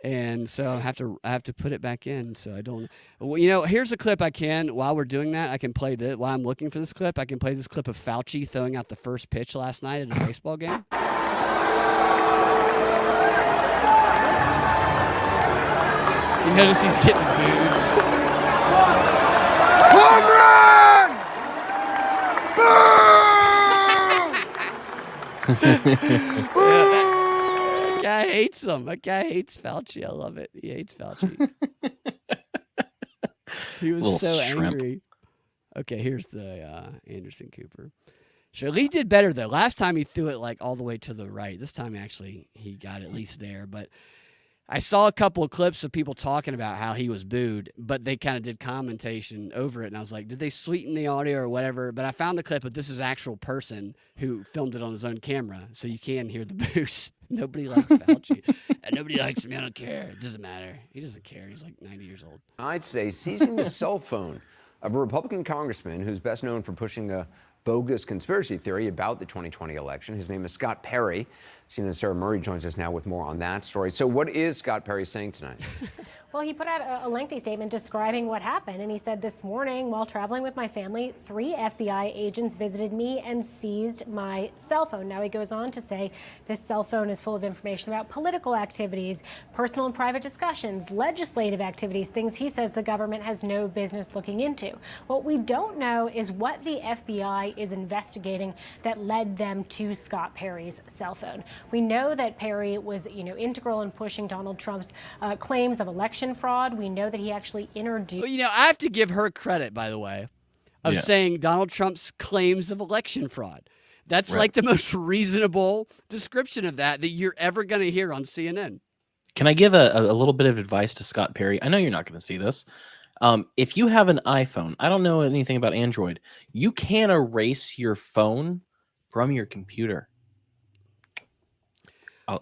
And so I have to put it back in. So I don't. Well, here's a clip I can. While we're doing that, I can play this. While I'm looking for this clip, I can play this clip of Fauci throwing out the first pitch last night at a baseball game. You notice he's getting booed. Home run! That guy hates him. That guy hates Fauci. I love it. He hates Fauci. He was so angry. Okay, here's the Anderson Cooper. So Lee did better though. Last time he threw it like all the way to the right. This time actually he got at least there, but I saw a couple of clips of people talking about how he was booed, but they kind of did commentation over it. And I was like, did they sweeten the audio or whatever? But I found the clip, but this is an actual person who filmed it on his own camera. So you can hear the boos. Nobody likes Fauci. And nobody likes him. I don't care. It doesn't matter. He doesn't care. He's like 90 years old. I'd say seizing the cell phone of a Republican congressman who's best known for pushing a bogus conspiracy theory about the 2020 election. His name is Scott Perry. CNN Sarah Murray joins us now with more on that story. So what is Scott Perry saying tonight? Well, he put out a lengthy statement describing what happened. And he said, this morning, while traveling with my family, 3 FBI agents visited me and seized my cell phone. Now, he goes on to say this cell phone is full of information about political activities, personal and private discussions, legislative activities, things he says the government has no business looking into. What we don't know is what the FBI is investigating that led them to Scott Perry's cell phone. We know that Perry was, integral in pushing Donald Trump's claims of election fraud. We know that he actually introduced. Well, I have to give her credit, by the way, of saying Donald Trump's claims of election fraud. That's like the most reasonable description of that you're ever going to hear on CNN. Can I give a little bit of advice to Scott Perry? I know you're not going to see this. If you have an iPhone, I don't know anything about Android, you can erase your phone from your computer.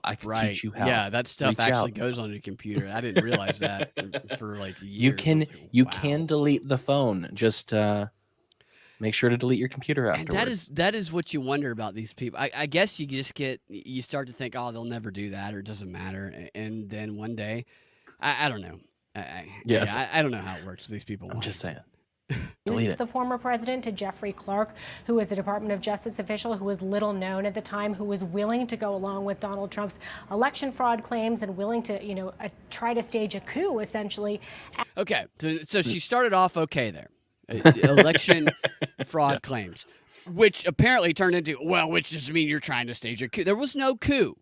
I can teach you how. Yeah, that stuff actually goes on your computer. I didn't realize that for like years. You can delete the phone. Just make sure to delete your computer afterwards. And that is what you wonder about these people. I guess you start to think, oh, they'll never do that, or it doesn't matter. And then one day, I don't know. I don't know how it works with these people. I'm just saying. The former president to Jeffrey Clark, who was a Department of Justice official who was little known at the time, who was willing to go along with Donald Trump's election fraud claims and willing to, try to stage a coup, essentially. Okay, so she started off okay there. Election fraud claims, which apparently turned into, which does mean you're trying to stage a coup. There was no coup.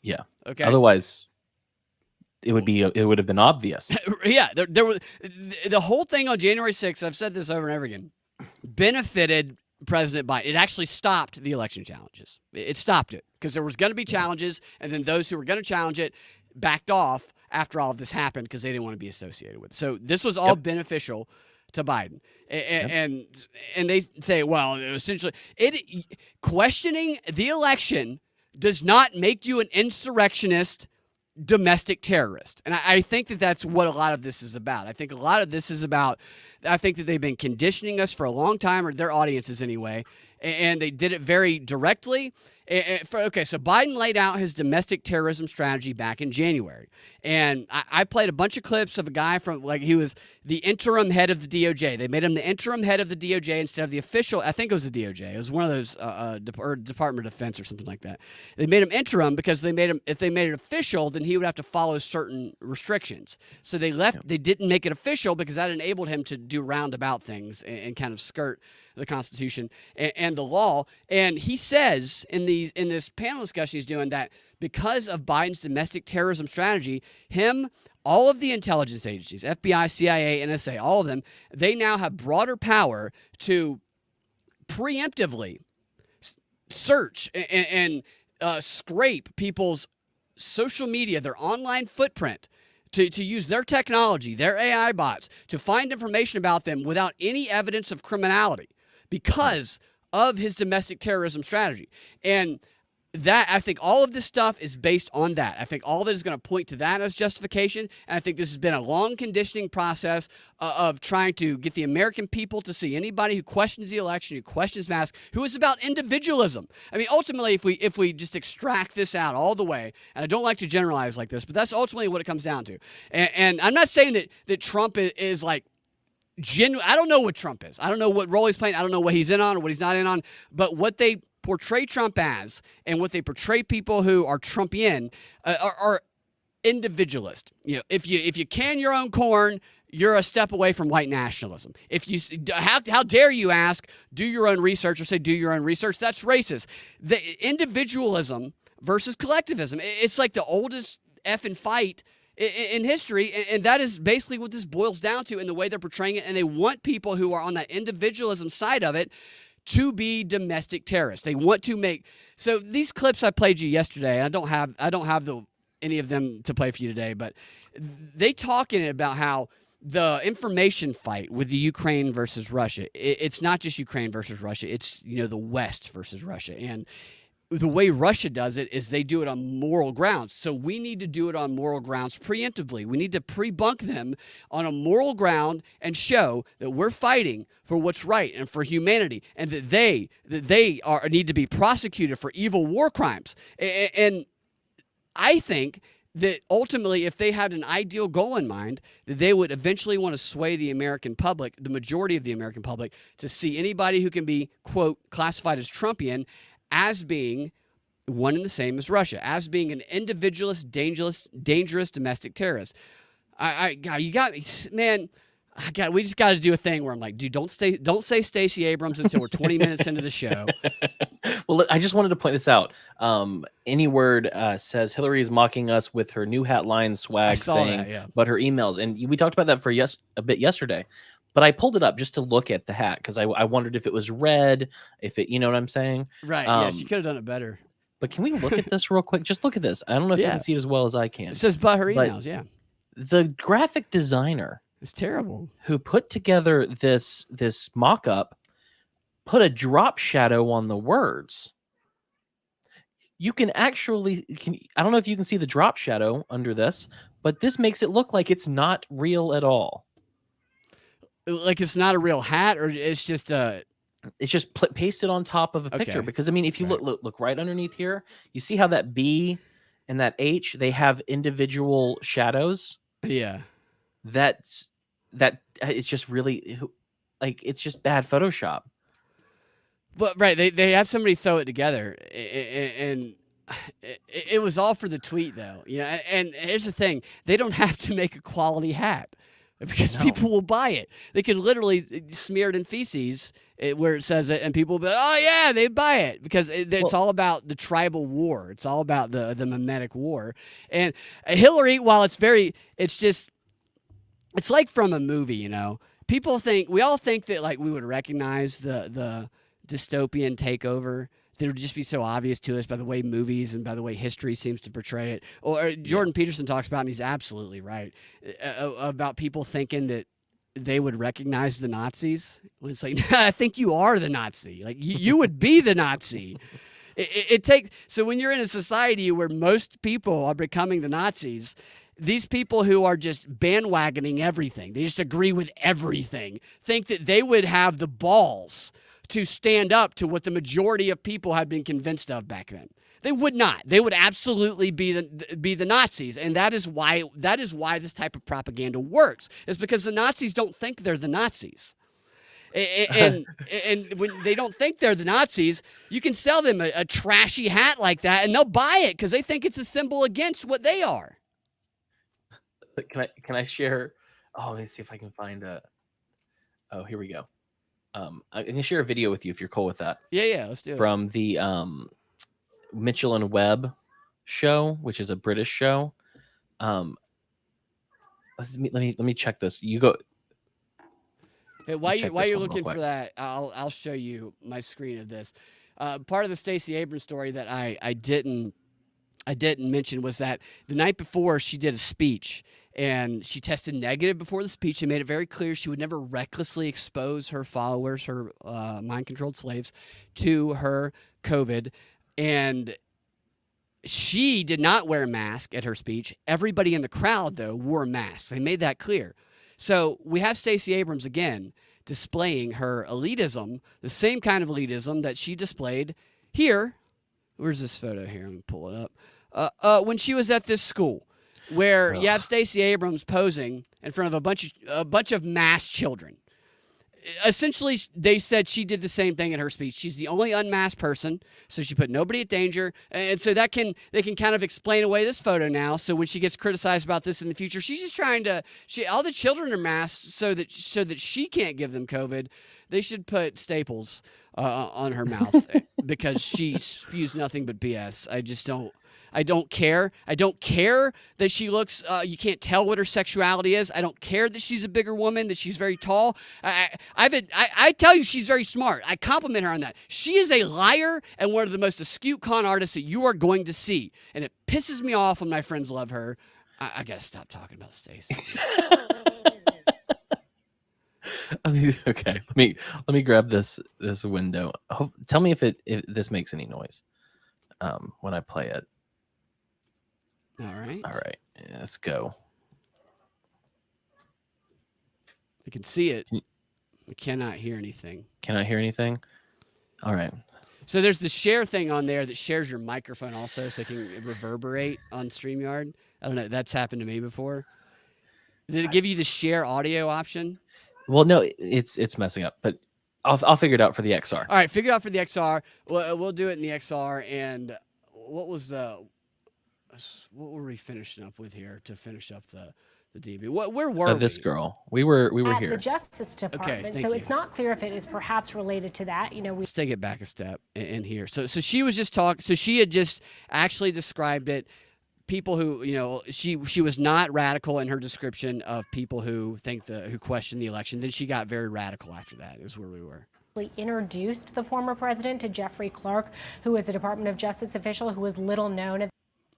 Yeah. Okay. Otherwise, it would have been obvious. Yeah, there was the whole thing on January 6th. I've said this over and over again. Benefited President Biden. It actually stopped the election challenges. It stopped it because there was going to be challenges, and then those who were going to challenge it backed off after all of this happened because they didn't want to be associated with it. So this was all beneficial to Biden, and they say, well, essentially, questioning the election does not make you an insurrectionist, domestic terrorist. And I think that's what a lot of this is about. I think that they've been conditioning us for a long time, or their audiences anyway, and they did it very directly. So Biden laid out his domestic terrorism strategy back in January. And I played a bunch of clips of a guy he was the interim head of the DOJ. They made him the interim head of the DOJ instead of the official. I think it was the DOJ. It was one of those, or Department of Defense or something like that. They made him interim because if they made it official, then he would have to follow certain restrictions. So they didn't make it official because that enabled him to do roundabout things and kind of skirt the Constitution and the law. And he says in this panel discussion he's doing that because of Biden's domestic terrorism strategy, all of the intelligence agencies, FBI, CIA, NSA, all of them, they now have broader power to preemptively search and scrape people's social media, their online footprint, to use their technology, their AI bots, to find information about them without any evidence of criminality because of his domestic terrorism strategy. And that, I think all of this stuff is based on that. I think all of it is going to point to that as justification. And I think this has been a long conditioning process of trying to get the American people to see anybody who questions the election, who questions masks, who is about individualism. I mean, ultimately, if we just extract this out all the way, and I don't like to generalize like this, but that's ultimately what it comes down to. And I'm not saying that Trump is like, I don't know what Trump is. I don't know what role he's playing. I don't know what he's in on or what he's not in on. But what they portray Trump as and what they portray people who are Trumpian are individualist. If you can your own corn, you're a step away from white nationalism. How dare you ask, do your own research, or say do your own research? That's racist. The individualism versus collectivism. It's like the oldest effing fight in history, and that is basically what this boils down to in the way they're portraying it. And they want people who are on that individualism side of it to be domestic terrorists. They want to make so these clips I played you yesterday. I don't have any of them to play for you today, but they talking about how the information fight with the Ukraine versus Russia. It's not just Ukraine versus Russia. It's the West versus Russia, and the way Russia does it is they do it on moral grounds. So we need to do it on moral grounds preemptively. We need to pre-bunk them on a moral ground and show that we're fighting for what's right and for humanity, and that they need to be prosecuted for evil war crimes. And I think that ultimately, if they had an ideal goal in mind, that they would eventually want to sway the American public, the majority of the American public, to see anybody who can be, quote, classified as Trumpian as being one and the same as Russia, as being an individualist, dangerous domestic terrorist. God, you got me, man. We just got to do a thing where I'm like, dude, don't say Stacey Abrams until we're 20 minutes into the show. Well, I just wanted to point this out. Any word says Hillary is mocking us with her new hat line swag, saying, that, yeah. but her emails, and we talked about that for a bit yesterday. But I pulled it up just to look at the hat because I wondered if it was red, if it, you know what I'm saying? Right. Yeah, she could have done it better. But can we look at this real quick? Just look at this. I don't know if you can see it as well as I can. It says but her emails, yeah. The graphic designer, it's terrible, who put together this mock-up, put a drop shadow on the words. You can actually, I don't know if you can see the drop shadow under this, but this makes it look like it's not real at all. Like it's not a real hat, or it's just it's just pasted on top of a picture. Because I mean, if you look right underneath here, you see how that B and that H, they have individual shadows. Yeah, that it's just really like, it's just bad Photoshop. But right, they have somebody throw it together, and it was all for the tweet, though. You know, and here's the thing: they don't have to make a quality hat because people will buy it. They could literally smear it in feces where it says it, and people will be like, oh yeah, they buy it because it's all about the tribal war. It's all about the mimetic war. And Hillary, while it's like from a movie, you know. We all think that like we would recognize the dystopian takeover. That would just be so obvious to us by the way movies and by the way history seems to portray it. Or Jordan Peterson talks about, and he's absolutely right, about people thinking that they would recognize the Nazis. When it's like, I think you are the Nazi. Like you would be the Nazi. So when you're in a society where most people are becoming the Nazis, these people who are just bandwagoning everything, they just agree with everything, think that they would have the balls to stand up to what the majority of people had been convinced of back then. They would not. They would absolutely be the Nazis, and that is why this type of propaganda works. Is because the Nazis don't think they're the Nazis, and when they don't think they're the Nazis, you can sell them a trashy hat like that, and they'll buy it because they think it's a symbol against what they are. Can I share? Oh, let me see if I can find a. Oh, here we go. I can share a video with you if you're cool with that. Yeah, let's do it. From the Mitchell and Webb show, which is a British show. Let me check this. You go. Hey, while you're looking for that, I'll show you my screen of this. Part of the Stacey Abrams story that I didn't mention was that the night before she did a speech. And she tested negative before the speech. She made it very clear she would never recklessly expose her followers, her mind-controlled slaves, to her COVID. And she did not wear a mask at her speech. Everybody in the crowd, though, wore masks. They made that clear. So we have Stacey Abrams again displaying her elitism, the same kind of elitism that she displayed here. Where's this photo here? I'm going to pull it up. When she was at this school, where you have Stacey Abrams posing in front of a bunch of masked children. Essentially, they said she did the same thing in her speech. She's the only unmasked person, so she put nobody at danger. And so they can kind of explain away this photo now. So when she gets criticized about this in the future, she's just trying to. All the children are masked so that she can't give them COVID. They should put staples on her mouth because she spews nothing but BS. I don't care. I don't care that she looks, you can't tell what her sexuality is. I don't care that she's a bigger woman, that she's very tall. I tell you she's very smart. I compliment her on that. She is a liar and one of the most astute con artists that you are going to see. And it pisses me off when my friends love her. I got to stop talking about Stacey. Okay, let me grab this window. Tell me if this makes any noise. when I play it. All right. All right, yeah, let's go. I can see it. I cannot hear anything. Can I hear anything? All right. So there's the share thing on there that shares your microphone also, so it can reverberate on StreamYard. I don't know. That's happened to me before. Did it give you the share audio option? Well, no, it's messing up, but I'll figure it out for the XR. All right, figure it out for the XR. We'll do it in the XR. And what were we finishing up with here to finish up the DB? Where were we? This girl. We were at here. the Justice Department. So it's not clear if it is perhaps related to that. Let's take it back a step in here. So she was just talking. So she had just actually described it. People who, she was not radical in her description of people who who question the election. Then she got very radical after that. Is where we were. Introduced the former president to Jeffrey Clark, who was a Department of Justice official who was little known.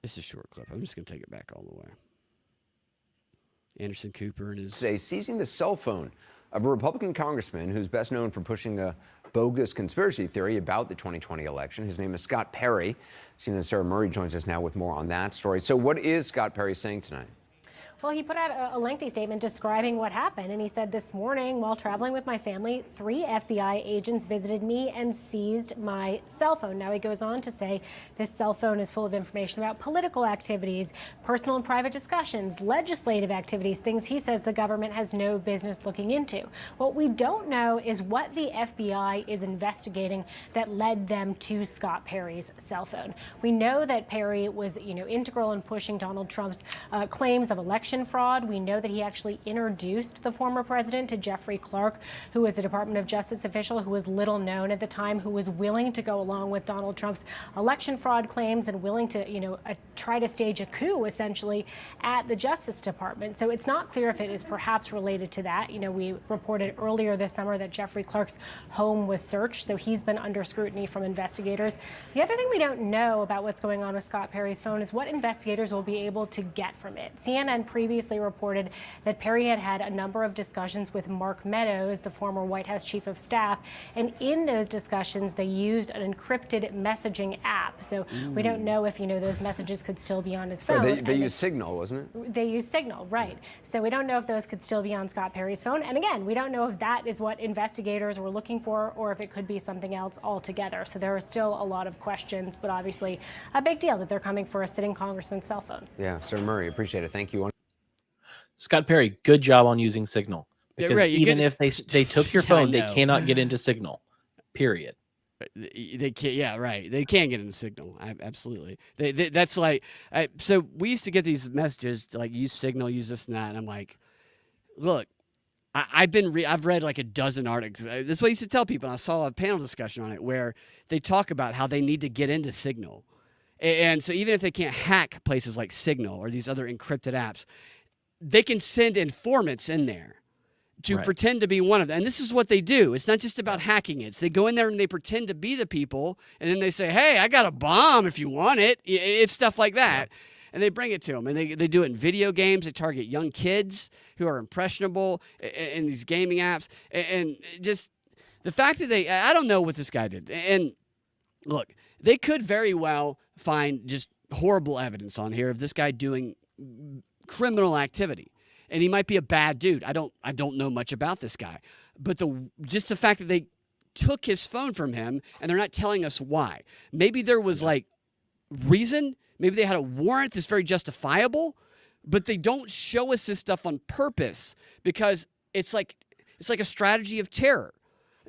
This is a short clip. I'm just going to take it back all the way. Anderson Cooper and his... Today, seizing the cell phone of a Republican congressman who's best known for pushing a bogus conspiracy theory about the 2020 election. His name is Scott Perry. CNN Sarah Murray joins us now with more on that story. So what is Scott Perry saying tonight? Well, he put out a lengthy statement describing what happened. And he said, this morning, while traveling with my family, 3 FBI agents visited me and seized my cell phone. Now, he goes on to say this cell phone is full of information about political activities, personal and private discussions, legislative activities, things he says the government has no business looking into. What we don't know is what the FBI is investigating that led them to Scott Perry's cell phone. We know that Perry was, integral in pushing Donald Trump's claims of election fraud. We know that he actually introduced the former president to Jeffrey Clark, who was a Department of Justice official who was little known at the time, who was willing to go along with Donald Trump's election fraud claims and willing to, try to stage a coup, essentially, at the Justice Department. So it's not clear if it is perhaps related to that. We reported earlier this summer that Jeffrey Clark's home was searched, so he's been under scrutiny from investigators. The other thing we don't know about what's going on with Scott Perry's phone is what investigators will be able to get from it. CNN previously reported that Perry had a number of discussions with Mark Meadows, the former White House chief of staff, and in those discussions they used an encrypted messaging app. So we don't know if those messages could still be on his phone. Right, they used Signal, wasn't it? They used Signal, right. So we don't know if those could still be on Scott Perry's phone. And again, we don't know if that is what investigators were looking for or if it could be something else altogether. So there are still a lot of questions, but obviously a big deal that they're coming for a sitting congressman's cell phone. Yeah, Sir Murray, appreciate it. Thank you. Scott Perry, good job on using Signal. Because yeah, right. even if they took your Yeah, phone, they cannot get into Signal. Period. They can't. Yeah, right. They can't get in the Signal. Absolutely. That's like. So we used to get these messages to use Signal, use this and that, and I'm like, look, I've read like a dozen articles. That's what I used to tell people. And I saw a panel discussion on it where they talk about how they need to get into Signal, and so even if they can't hack places like Signal or these other encrypted apps, they can send informants in there to pretend to be one of them. And this is what they do. It's not just about hacking it. They go in there and they pretend to be the people, and then they say, hey, I got a bomb if you want it. It's stuff like that. Yeah. And they bring it to them. And they do it in video games. They target young kids who are impressionable in these gaming apps. And just the fact that I don't know what this guy did. And look, they could very well find just horrible evidence on here of this guy doing criminal activity, and he might be a bad dude. I don't know much about this guy, but just the fact that they took his phone from him and they're not telling us why. Maybe there was reason. Maybe they had a warrant that's very justifiable, but they don't show us this stuff on purpose because it's like a strategy of terror.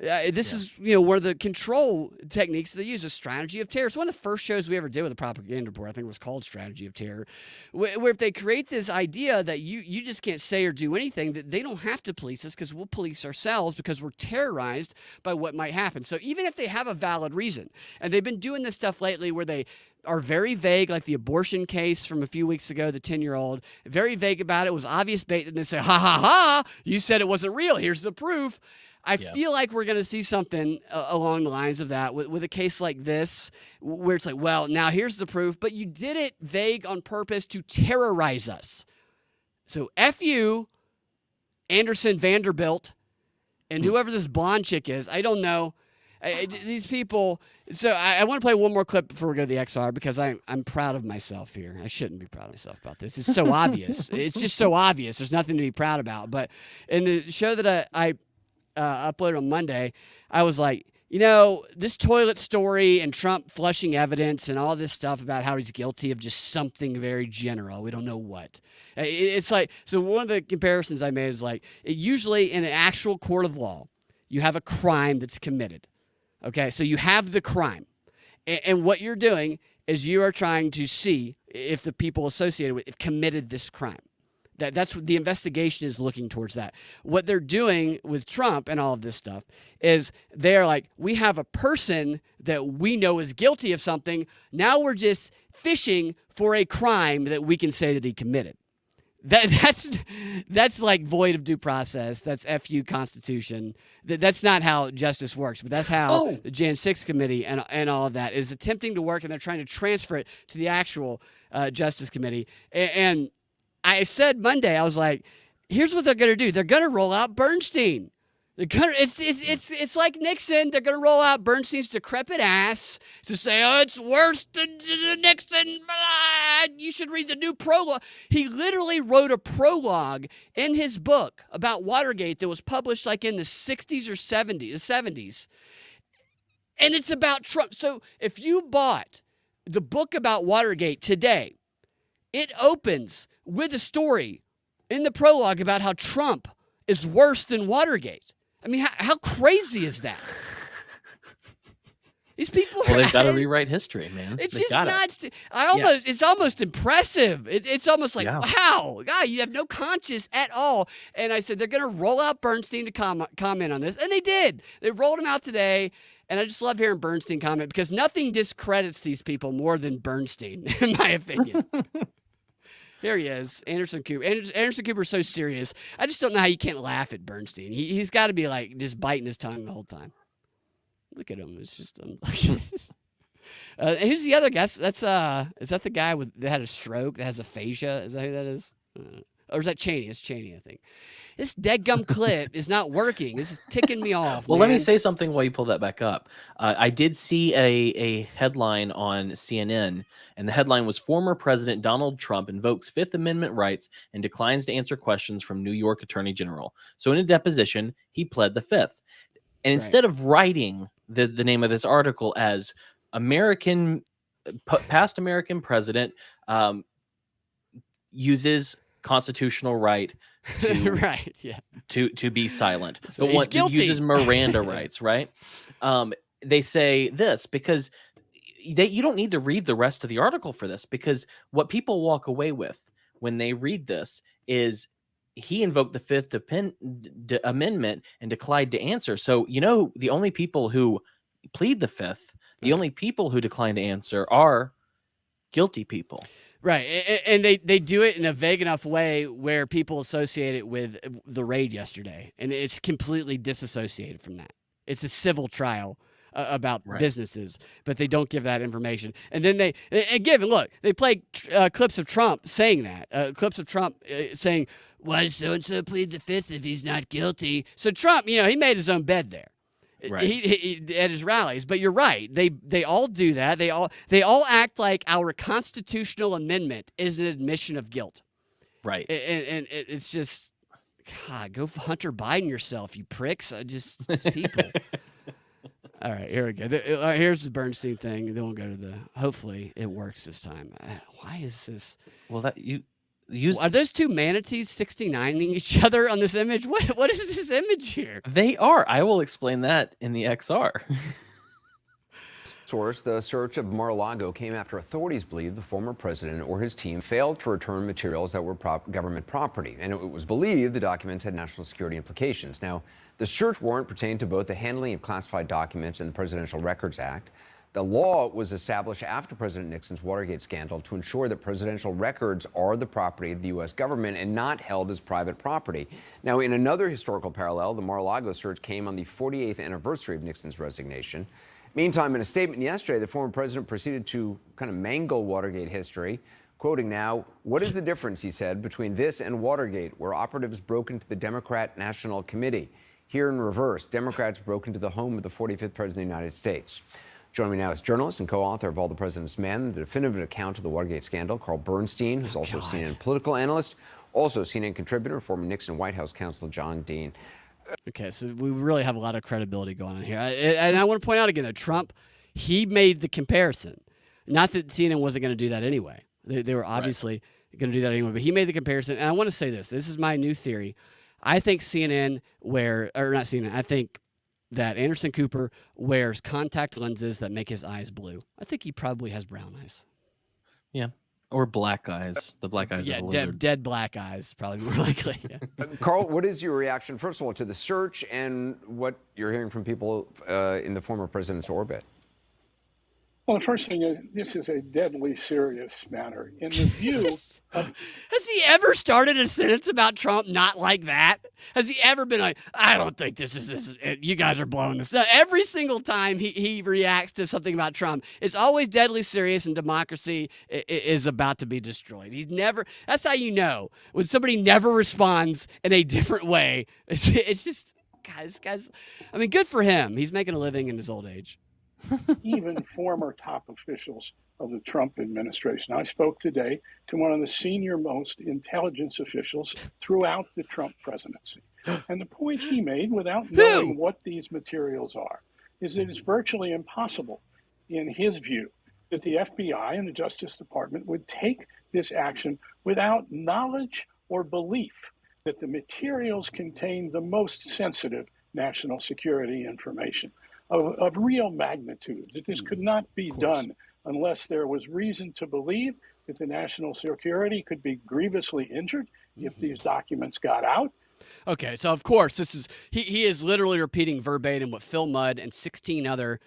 This is, one of the control techniques they use, a strategy of terror. It's one of the first shows we ever did with a propaganda report. I think it was called Strategy of Terror, where if they create this idea that you just can't say or do anything, that they don't have to police us because we'll police ourselves because we're terrorized by what might happen. So even if they have a valid reason, and they've been doing this stuff lately where they are very vague, like the abortion case from a few weeks ago, the 10-year-old, very vague about it, was obvious bait, and they say, ha, ha, ha, you said it wasn't real, here's the proof. I feel like we're going to see something along the lines of that with a case like this, where it's like, well, now here's the proof, but you did it vague on purpose to terrorize us. So F you, Anderson Vanderbilt, and whoever this blonde chick is, I don't know. These people. So I want to play one more clip before we go to the XR because I'm proud of myself here. I shouldn't be proud of myself about this. It's so obvious. It's just so obvious. There's nothing to be proud about. But in the show that I uploaded on Monday, I was like, this toilet story and Trump flushing evidence and all this stuff about how he's guilty of just something very general. We don't know what. It's like, so one of the comparisons I made is like, usually in an actual court of law, you have a crime that's committed. Okay, so you have the crime. And what you're doing is you are trying to see if the people associated with it committed this crime. That's what the investigation is looking towards that. What they're doing with Trump and all of this stuff is they're like, we have a person that we know is guilty of something. Now we're just fishing for a crime that we can say that he committed. That's like void of due process. That's FU Constitution. That's not how justice works, but that's how the Jan 6 committee and all of that is attempting to work, and they're trying to transfer it to the actual Justice Committee. And I said Monday, I was like, here's what they're going to do. They're going to roll out Bernstein. It's like Nixon. They're going to roll out Bernstein's decrepit ass to say, oh, it's worse than Nixon. You should read the new prologue. He literally wrote a prologue in his book about Watergate that was published like in the 60s or 70s. And it's about Trump. So if you bought the book about Watergate today, it opens with a story in the prologue about how Trump is worse than Watergate. I mean, how crazy is that? These people Well, they've got to rewrite history, man. It's They've just gotta. nuts. It's almost impressive. It's almost like, wow, God, you have no conscience at all. And I said, they're going to roll out Bernstein to comment on this. And they did. They rolled him out today. And I just love hearing Bernstein comment because nothing discredits these people more than Bernstein, in my opinion. Here he is, Anderson Cooper. Anderson Cooper's so serious. I just don't know how you can't laugh at Bernstein. He's got to be like just biting his tongue the whole time. Look at him. It's just who's the other guy? That's is that the guy that had a stroke that has aphasia? Is that who that is? Or is that Cheney? It's Cheney, I think. This deadgum clip is not working. This is ticking me off. Well, man. let me say something while you pull that back up. I did see a headline on CNN, and the headline was Former President Donald Trump invokes Fifth Amendment rights and declines to answer questions from New York Attorney General. So in a deposition, he pled the Fifth. And instead of writing the name of this article as past American president uses constitutional right to be silent, So but what guilty. uses Miranda rights, right? They say this because you don't need to read the rest of the article for this, because what people walk away with when they read this is he invoked the Fifth Amendment and declined to answer. So, the only people who plead the Fifth, the only people who decline to answer are guilty people. Right, and they do it in a vague enough way where people associate it with the raid yesterday, and it's completely disassociated from that. It's a civil trial about businesses, but they don't give that information. And then they play clips of Trump saying that, clips of Trump saying, why so-and-so plead the Fifth if he's not guilty? So Trump, he made his own bed there. Right. He at his rallies, but you're right. They all do that. They all act like our constitutional amendment is an admission of guilt. Right. And it's just, God, go Hunter Biden yourself, you pricks. These people. All right, here we go. Here's the Bernstein thing. Then we'll go to hopefully it works this time. Why is this? Well, are those two manatees 69ing each other on this image? What is this image here? They are. I will explain that in the XR. Source: the search of Mar-a-Lago came after authorities believe the former president or his team failed to return materials that were government property, and it was believed the documents had national security implications. Now, the search warrant pertained to both the handling of classified documents and the Presidential Records Act. The law was established after President Nixon's Watergate scandal to ensure that presidential records are the property of the U.S. government and not held as private property. Now, in another historical parallel, the Mar-a-Lago search came on the 48th anniversary of Nixon's resignation. Meantime, in a statement yesterday, the former president proceeded to kind of mangle Watergate history. Quoting now, "What is the difference," he said, "between this and Watergate, where operatives broke into the Democrat National Committee?" Here in reverse, Democrats broke into the home of the 45th president of the United States. Joining me now is journalist and co-author of All the President's Men, the definitive account of the Watergate scandal, Carl Bernstein, who's also a CNN political analyst, also CNN contributor, former Nixon White House counsel John Dean. Okay, so we really have a lot of credibility going on here. And I want to point out again that Trump, he made the comparison. Not that CNN wasn't going to do that anyway. They were obviously going to do that anyway, but he made the comparison. And I want to say this. This is my new theory. I think I think that Anderson Cooper wears contact lenses that make his eyes blue. I think he probably has brown eyes. Yeah. Or black eyes. The black eyes of a lizard. Dead black eyes, probably more likely. Yeah. Carl, what is your reaction, first of all, to the search and what you're hearing from people in the former president's orbit? Well, the first thing is, this is a deadly serious matter. In the view Has he ever started a sentence about Trump not like that? Has he ever been like, I don't think this is you guys are blowing this up? Every single time he reacts to something about Trump, it's always deadly serious and democracy is about to be destroyed. He's never, that's how you know, when somebody never responds in a different way. It's just, guys, I mean, good for him. He's making a living in his old age. even former top officials of the Trump administration. I spoke today to one of the senior most intelligence officials throughout the Trump presidency. And the point he made, without knowing what these materials are, is that it's virtually impossible, in his view, that the FBI and the Justice Department would take this action without knowledge or belief that the materials contain the most sensitive national security information of real magnitude, that this could not be done unless there was reason to believe that the national security could be grievously injured if these documents got out. Okay, so of course, this is he is literally repeating verbatim what Phil Mudd and 16 other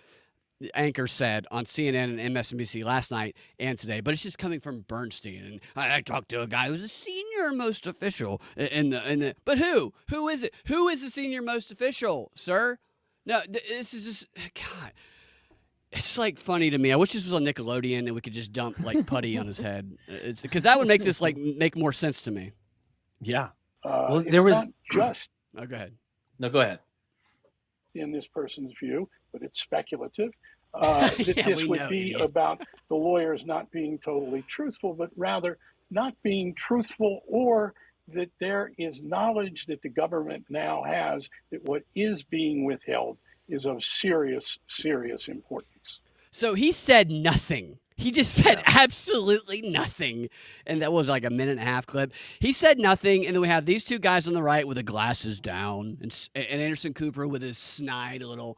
anchors said on CNN and MSNBC last night and today, but it's just coming from Bernstein. And I talked to a guy who's a senior most official but who is it? Who is the senior most official, sir? No, this is just, God, it's like funny to me. I wish this was on Nickelodeon and we could just dump like putty on his head. Because that would make this like make more sense to me. Yeah. Well, there was not just. Oh, go ahead. No, go ahead. In this person's view, but it's speculative. That this would be about the lawyers not being totally truthful, but rather not being truthful, or that there is knowledge that the government now has that what is being withheld is of serious, serious importance. So he said nothing. He just said absolutely nothing. And that was like a minute and a half clip. He said nothing. And then we have these two guys on the right with the glasses down and Anderson Cooper with his snide little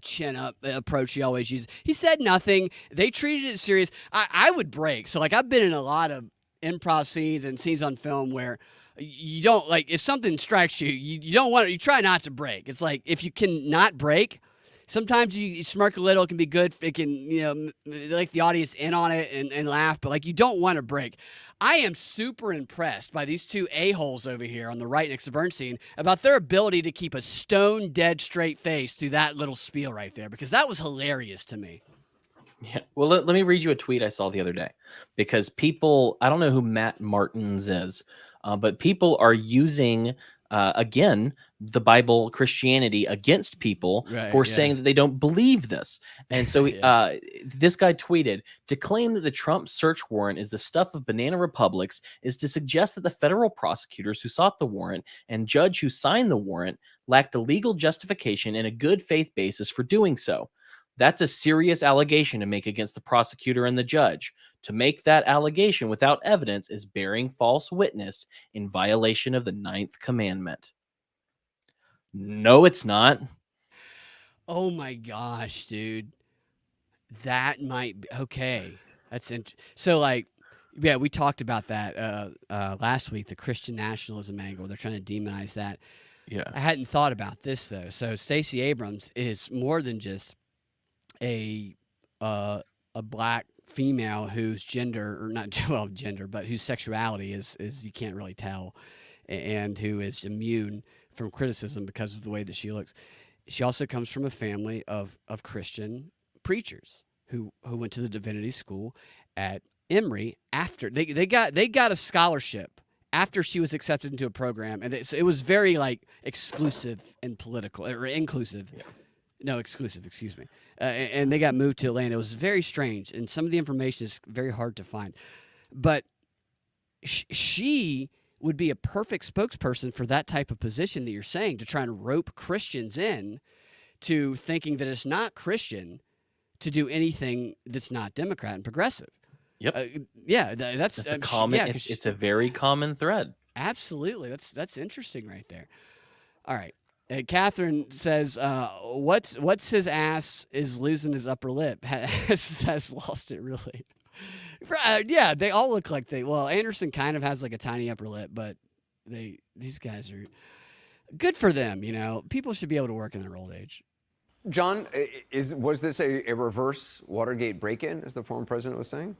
chin up approach he always uses. He said nothing. They treated it serious. I would break. So like I've been in a lot of improv scenes and scenes on film where you don't like, if something strikes you, you don't want to, you try not to break. It's like, if you can not break, sometimes you smirk a little, it can be good. It can, like the audience in on it and laugh, but like you don't want to break. I am super impressed by these two a-holes over here on the right next to Bernstein about their ability to keep a stone dead straight face through that little spiel right there, because that was hilarious to me. Yeah. Well, let me read you a tweet I saw the other day, because people, I don't know who Matt Martins is, but people are using, again, the Bible, Christianity against people for saying that they don't believe this. And so this guy tweeted, to claim that the Trump search warrant is the stuff of banana republics is to suggest that the federal prosecutors who sought the warrant and judge who signed the warrant lacked a legal justification and a good faith basis for doing so. That's a serious allegation to make against the prosecutor and the judge. To make that allegation without evidence is bearing false witness in violation of the 9th commandment. No, it's not. Oh my gosh, dude. That might be okay. That's so like, yeah, we talked about that last week, the Christian nationalism angle. They're trying to demonize that. Yeah. I hadn't thought about this though. So Stacey Abrams is more than just a black female whose gender, or not gender, but whose sexuality is you can't really tell, and who is immune from criticism because of the way that she looks. She also comes from a family of Christian preachers who went to the divinity school at Emory after they got a scholarship after she was accepted into a program, and it was very like exclusive and political or inclusive. Yeah. No, exclusive. Excuse me. And they got moved to Atlanta. It was very strange, and some of the information is very hard to find. But she would be a perfect spokesperson for that type of position that you're saying, to try and rope Christians in to thinking that it's not Christian to do anything that's not Democrat and progressive. Yep. That's a common. It's a very common thread. Absolutely. That's interesting right there. All right. Catherine says, what's his ass is losing his upper lip. Has lost it, really. Yeah, they all look like well, Anderson kind of has like a tiny upper lip, but these guys are good for them. People should be able to work in their old age. John, was this a reverse Watergate break-in, as the former president was saying?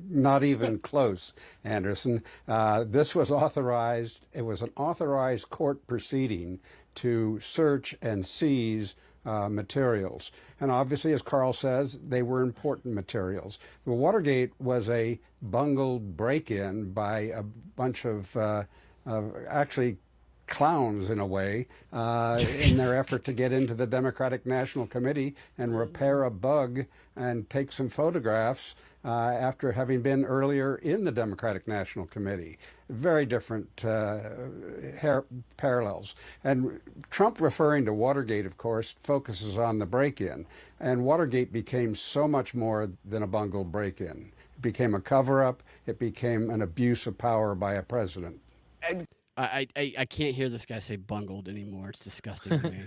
Not even close, Anderson. This was authorized. It was an authorized court proceeding to search and seize materials. And obviously, as Carl says, they were important materials. The Watergate was a bungled break-in by a bunch of actually clowns, in a way, in their effort to get into the Democratic National Committee and repair a bug and take some photographs after having been earlier in the Democratic National Committee. Very different parallels. And Trump, referring to Watergate, of course, focuses on the break-in. And Watergate became so much more than a bungled break-in. It became a cover-up. It became an abuse of power by a president. I can't hear this guy say bungled anymore. It's disgusting to me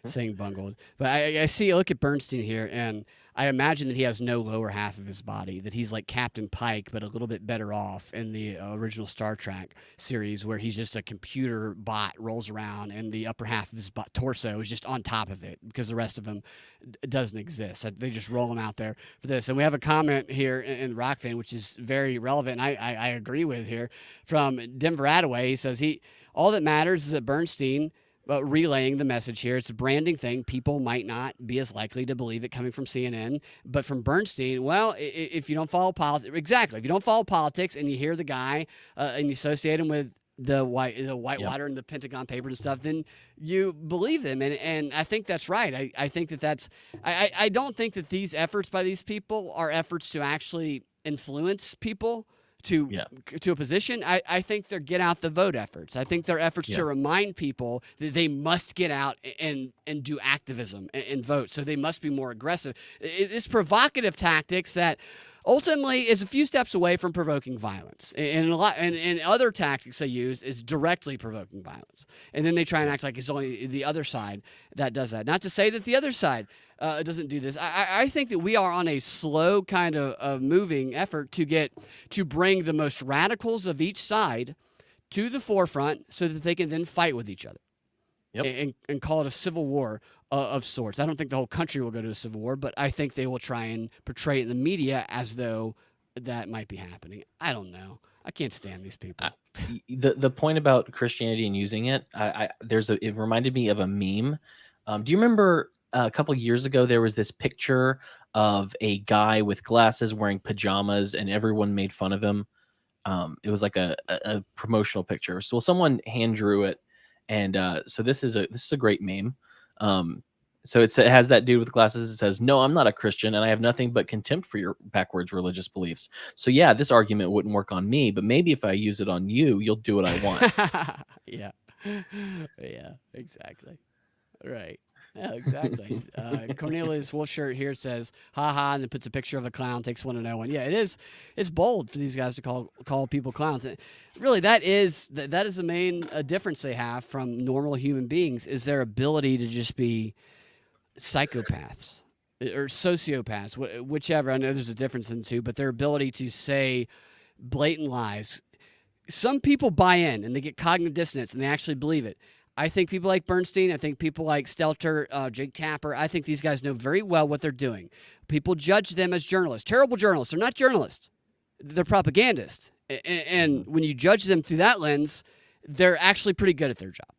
saying bungled. But I look at Bernstein here, and I imagine that he has no lower half of his body, that he's like Captain Pike, but a little bit better off in the original Star Trek series, where he's just a computer bot, rolls around, and the upper half of his torso is just on top of it because the rest of him doesn't exist. They just roll him out there for this. And we have a comment here in the Rock Fan, which is very relevant, and I agree with here, from Denver Attaway. He says all that matters is that Bernstein relaying the message here. It's a branding thing. People might not be as likely to believe it coming from CNN, but from Bernstein, well, if you don't follow politics, exactly. If you don't follow politics and you hear the guy and you associate him with the Whitewater and the Pentagon Papers and stuff, then you believe them. And I think that's right. I think I don't think that these efforts by these people are efforts to actually influence people to a position. I think they're get out the vote efforts. I think they're efforts to remind people that they must get out and do activism and vote. So they must be more aggressive. It's provocative tactics that ultimately is a few steps away from provoking violence. And other tactics they use is directly provoking violence. And then they try and act like it's only the other side that does that. Not to say that the other side doesn't do this. I think that we are on a slow kind of moving effort to bring the most radicals of each side to the forefront so that they can then fight with each other. And call it a civil war of sorts. I don't think the whole country will go to a civil war, but I think they will try and portray it in the media as though that might be happening. I don't know. I can't stand these people. The point about Christianity and using it, it reminded me of a meme. Do you remember a couple years ago there was this picture of a guy with glasses wearing pajamas, and everyone made fun of him? It was like a promotional picture. So someone hand drew it. And so this is a great meme. So it has that dude with glasses. It says, "No, I'm not a Christian, and I have nothing but contempt for your backwards religious beliefs. So yeah, this argument wouldn't work on me, but maybe if I use it on you, you'll do what I want." Yeah, exactly. Right. Yeah, exactly. Cornelius Wolfshirt here says, "Ha," and then puts a picture of a clown, takes one to know one. Yeah, it is. It's bold for these guys to call people clowns. Really, that is the main difference they have from normal human beings, is their ability to just be psychopaths or sociopaths, whichever. I know there's a difference in the two, but their ability to say blatant lies. Some people buy in and they get cognitive dissonance and they actually believe it. I think people like Bernstein, I think people like Stelter, Jake Tapper, I think these guys know very well what they're doing. People judge them as journalists. Terrible journalists. They're not journalists. They're propagandists. And when you judge them through that lens, they're actually pretty good at their job.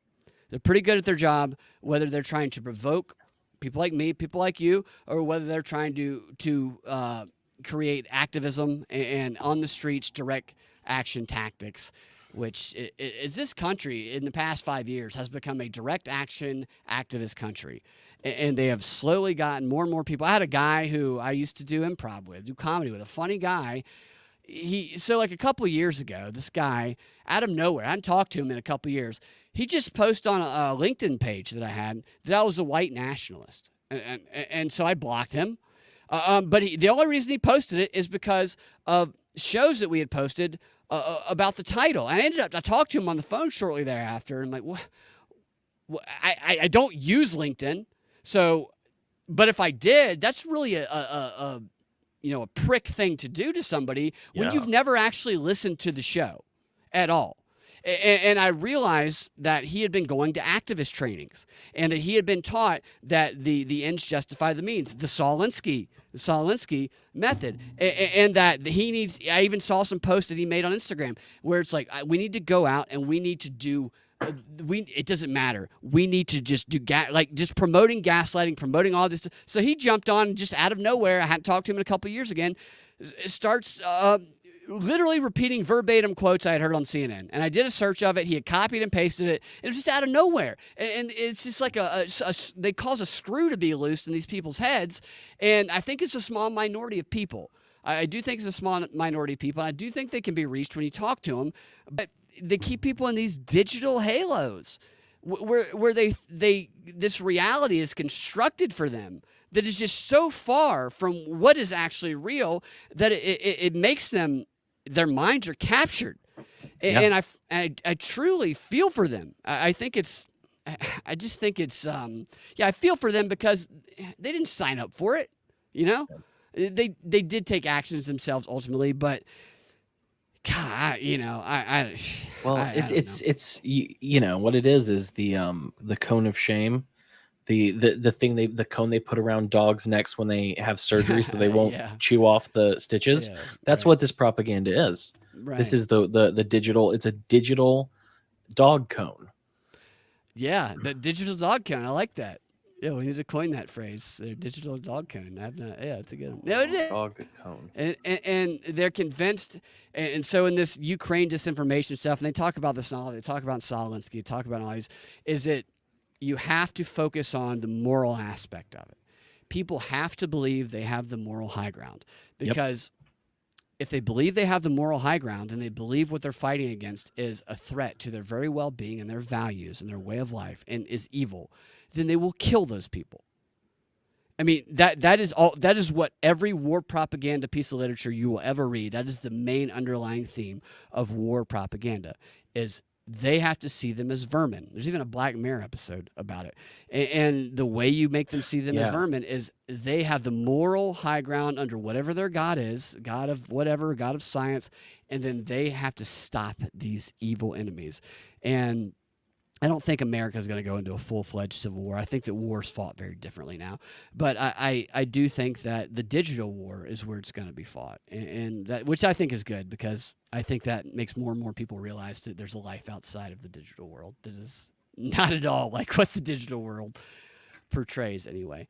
They're pretty good at their job, whether they're trying to provoke people like me, people like you, or whether they're trying to create activism and on the streets direct action tactics, which is this country in the past 5 years has become a direct action activist country. And they have slowly gotten more and more people. I had a guy who I used to do improv with, do comedy with, a funny guy. So like a couple of years ago, this guy out of nowhere, I hadn't talked to him in a couple of years. He just posted on a LinkedIn page that I had that I was a white nationalist. And so I blocked him. But the only reason he posted it is because of shows that we had posted about the title. And I talked to him on the phone shortly thereafter. And I'm like, what? I don't use LinkedIn. So, but if I did, that's really a prick thing to do to somebody when you've never actually listened to the show at all. And I realized that he had been going to activist trainings and that he had been taught that the ends justify the means, the Saul Alinsky method, and that he needs. I even saw some posts that he made on Instagram where it's like, we need to go out and we need to do. It doesn't matter. We need to just do just promoting gaslighting, promoting all this. So he jumped on just out of nowhere. I hadn't talked to him in a couple of years again. Starts literally repeating verbatim quotes I had heard on CNN. And I did a search of it. He had copied and pasted it. It was just out of nowhere. And it's just like they cause a screw to be loosed in these people's heads. And I think it's a small minority of people. I do think it's a small minority of people. And I do think they can be reached when you talk to them. But they keep people in these digital halos where this reality is constructed for them that is just so far from what is actually real that it makes them, their minds are captured. And I truly feel for them. I just think it's I feel for them because they didn't sign up for it, they did take actions themselves ultimately, but God, it's what it is the cone of shame, the cone they put around dogs' necks when they have surgery so they won't chew off the stitches. Yeah, That's what this propaganda is. Right. This is the digital. It's a digital dog cone. Yeah, the digital dog cone. I like that. Yeah, we need to coin that phrase. The digital dog cone. It's a good one. No, it is. Dog cone. And they're convinced. And so in this Ukraine disinformation stuff, and they talk about this and all, they talk about Saul Alinsky, talk about all these, is that you have to focus on the moral aspect of it. People have to believe they have the moral high ground. Because if they believe they have the moral high ground and they believe what they're fighting against is a threat to their very well-being and their values and their way of life and is evil, then they will kill those people. I mean, that is what every war propaganda piece of literature you will ever read. That is the main underlying theme of war propaganda, is they have to see them as vermin. There's even a Black Mirror episode about it. And the way you make them see them as vermin is they have the moral high ground under whatever their God is, God of whatever, God of science, and then they have to stop these evil enemies. And I don't think America is going to go into a full-fledged civil war. I think that war's fought very differently now. But I do think that the digital war is where it's going to be fought, and that, which I think is good, because I think that makes more and more people realize that there's a life outside of the digital world that is not at all like what the digital world portrays anyway.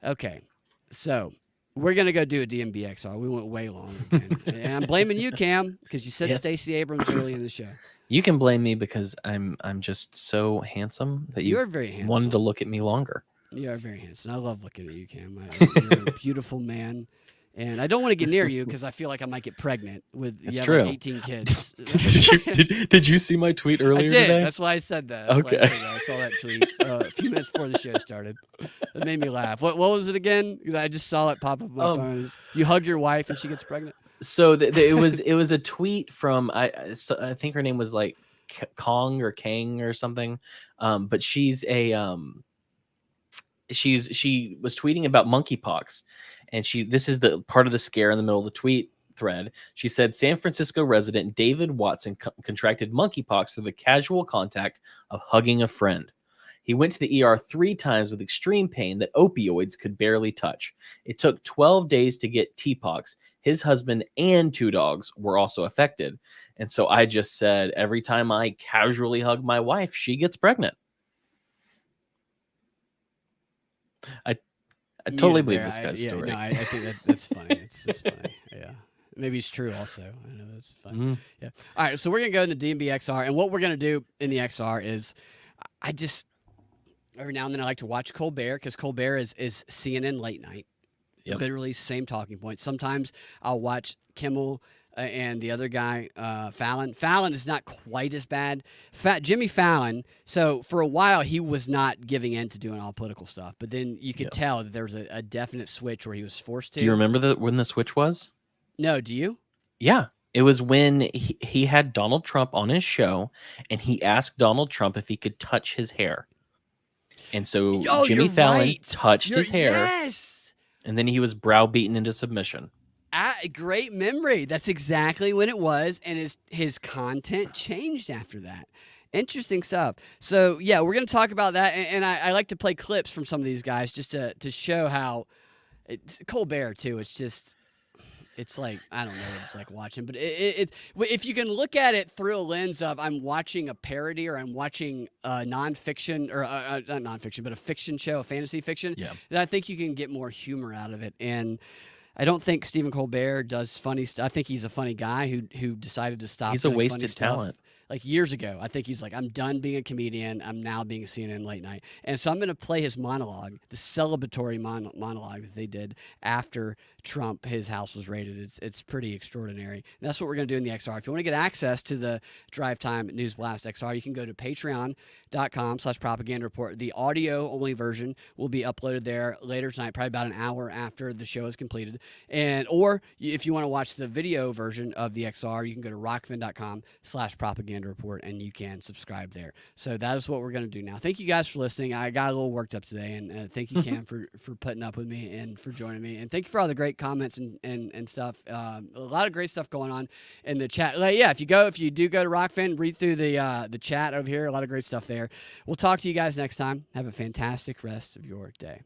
Okay, so we're going to go do a DNB XR. We went way long again. And I'm blaming you, Cam, because you said Stacey Abrams early in the show. You can blame me because I'm just so handsome that you are very handsome. Wanted to look at me longer. You are very handsome. I love looking at you, Cam. You're a beautiful man. And I don't want to get near you because I feel like I might get pregnant with That's true. Like 18 kids. did you see my tweet earlier I did. today? That's why I said that. Okay. I saw that tweet a few minutes before the show started. It made me laugh. What was it again? I just saw it pop up on my phone. You hug your wife and she gets pregnant? So it was a tweet from I think her name was like Kong or Kang or something, but she was tweeting about monkeypox, and this is the part of the scare in the middle of the tweet thread. She said San Francisco resident David Watson contracted monkeypox through the casual contact of hugging a friend. He went to the ER 3 times with extreme pain that opioids could barely touch. It took 12 days to get T-pox. His husband and 2 dogs were also affected. And so I just said, every time I casually hug my wife, she gets pregnant. I totally believe this guy's story. No, I think that's funny. It's funny. Yeah. Maybe it's true also. I know that's fun. Mm. Yeah. All right, so we're going to go in the DNB XR, and what we're going to do in the XR is I just every now and then I like to watch Colbert because Colbert is CNN late night. Yep. Literally same talking points. Sometimes I'll watch Kimmel and the other guy, Fallon. Fallon is not quite as bad. Jimmy Fallon, so for a while he was not giving in to doing all political stuff, but then you could tell that there was a definite switch where he was forced to. Do you remember when the switch was? No, do you? Yeah. It was when he had Donald Trump on his show, and he asked Donald Trump if he could touch his hair. And so Jimmy Fallon touched his hair, Yes. and then he was browbeaten into submission. Great memory. That's exactly when it was, and his content changed after that. Interesting stuff. So, yeah, we're going to talk about that, and I like to play clips from some of these guys just to show how it's Colbert, too. It's like, I don't know what it's like watching, but if you can look at it through a lens of I'm watching a parody or I'm watching a nonfiction or not nonfiction, but a fiction show, a fantasy fiction, then I think you can get more humor out of it. And I don't think Stephen Colbert does funny stuff. I think he's a funny guy who decided to stop. He's a doing funny wasted stuff, talent. like years ago. I think he's like, I'm done being a comedian. I'm now being a CNN late night. And so I'm going to play his monologue, the celebratory monologue that they did after Trump, his house was raided. It's pretty extraordinary. And that's what we're going to do in the XR. If you want to get access to the Drive Time News Blast XR, you can go to patreon.com/propaganda report. The audio only version will be uploaded there later tonight, probably about an hour after the show is completed. Or if you want to watch the video version of the XR, you can go to rockfin.com/propaganda report and you can subscribe there. So that is what we're going to do now. Thank you guys for listening. I got a little worked up today, and thank you, Cam, for putting up with me and for joining me. And thank you for all the great comments and stuff. A lot of great stuff going on in the chat. If you do go to Rockfin, read through the chat over here. A lot of great stuff there. We'll talk to you guys next time. Have a fantastic rest of your day.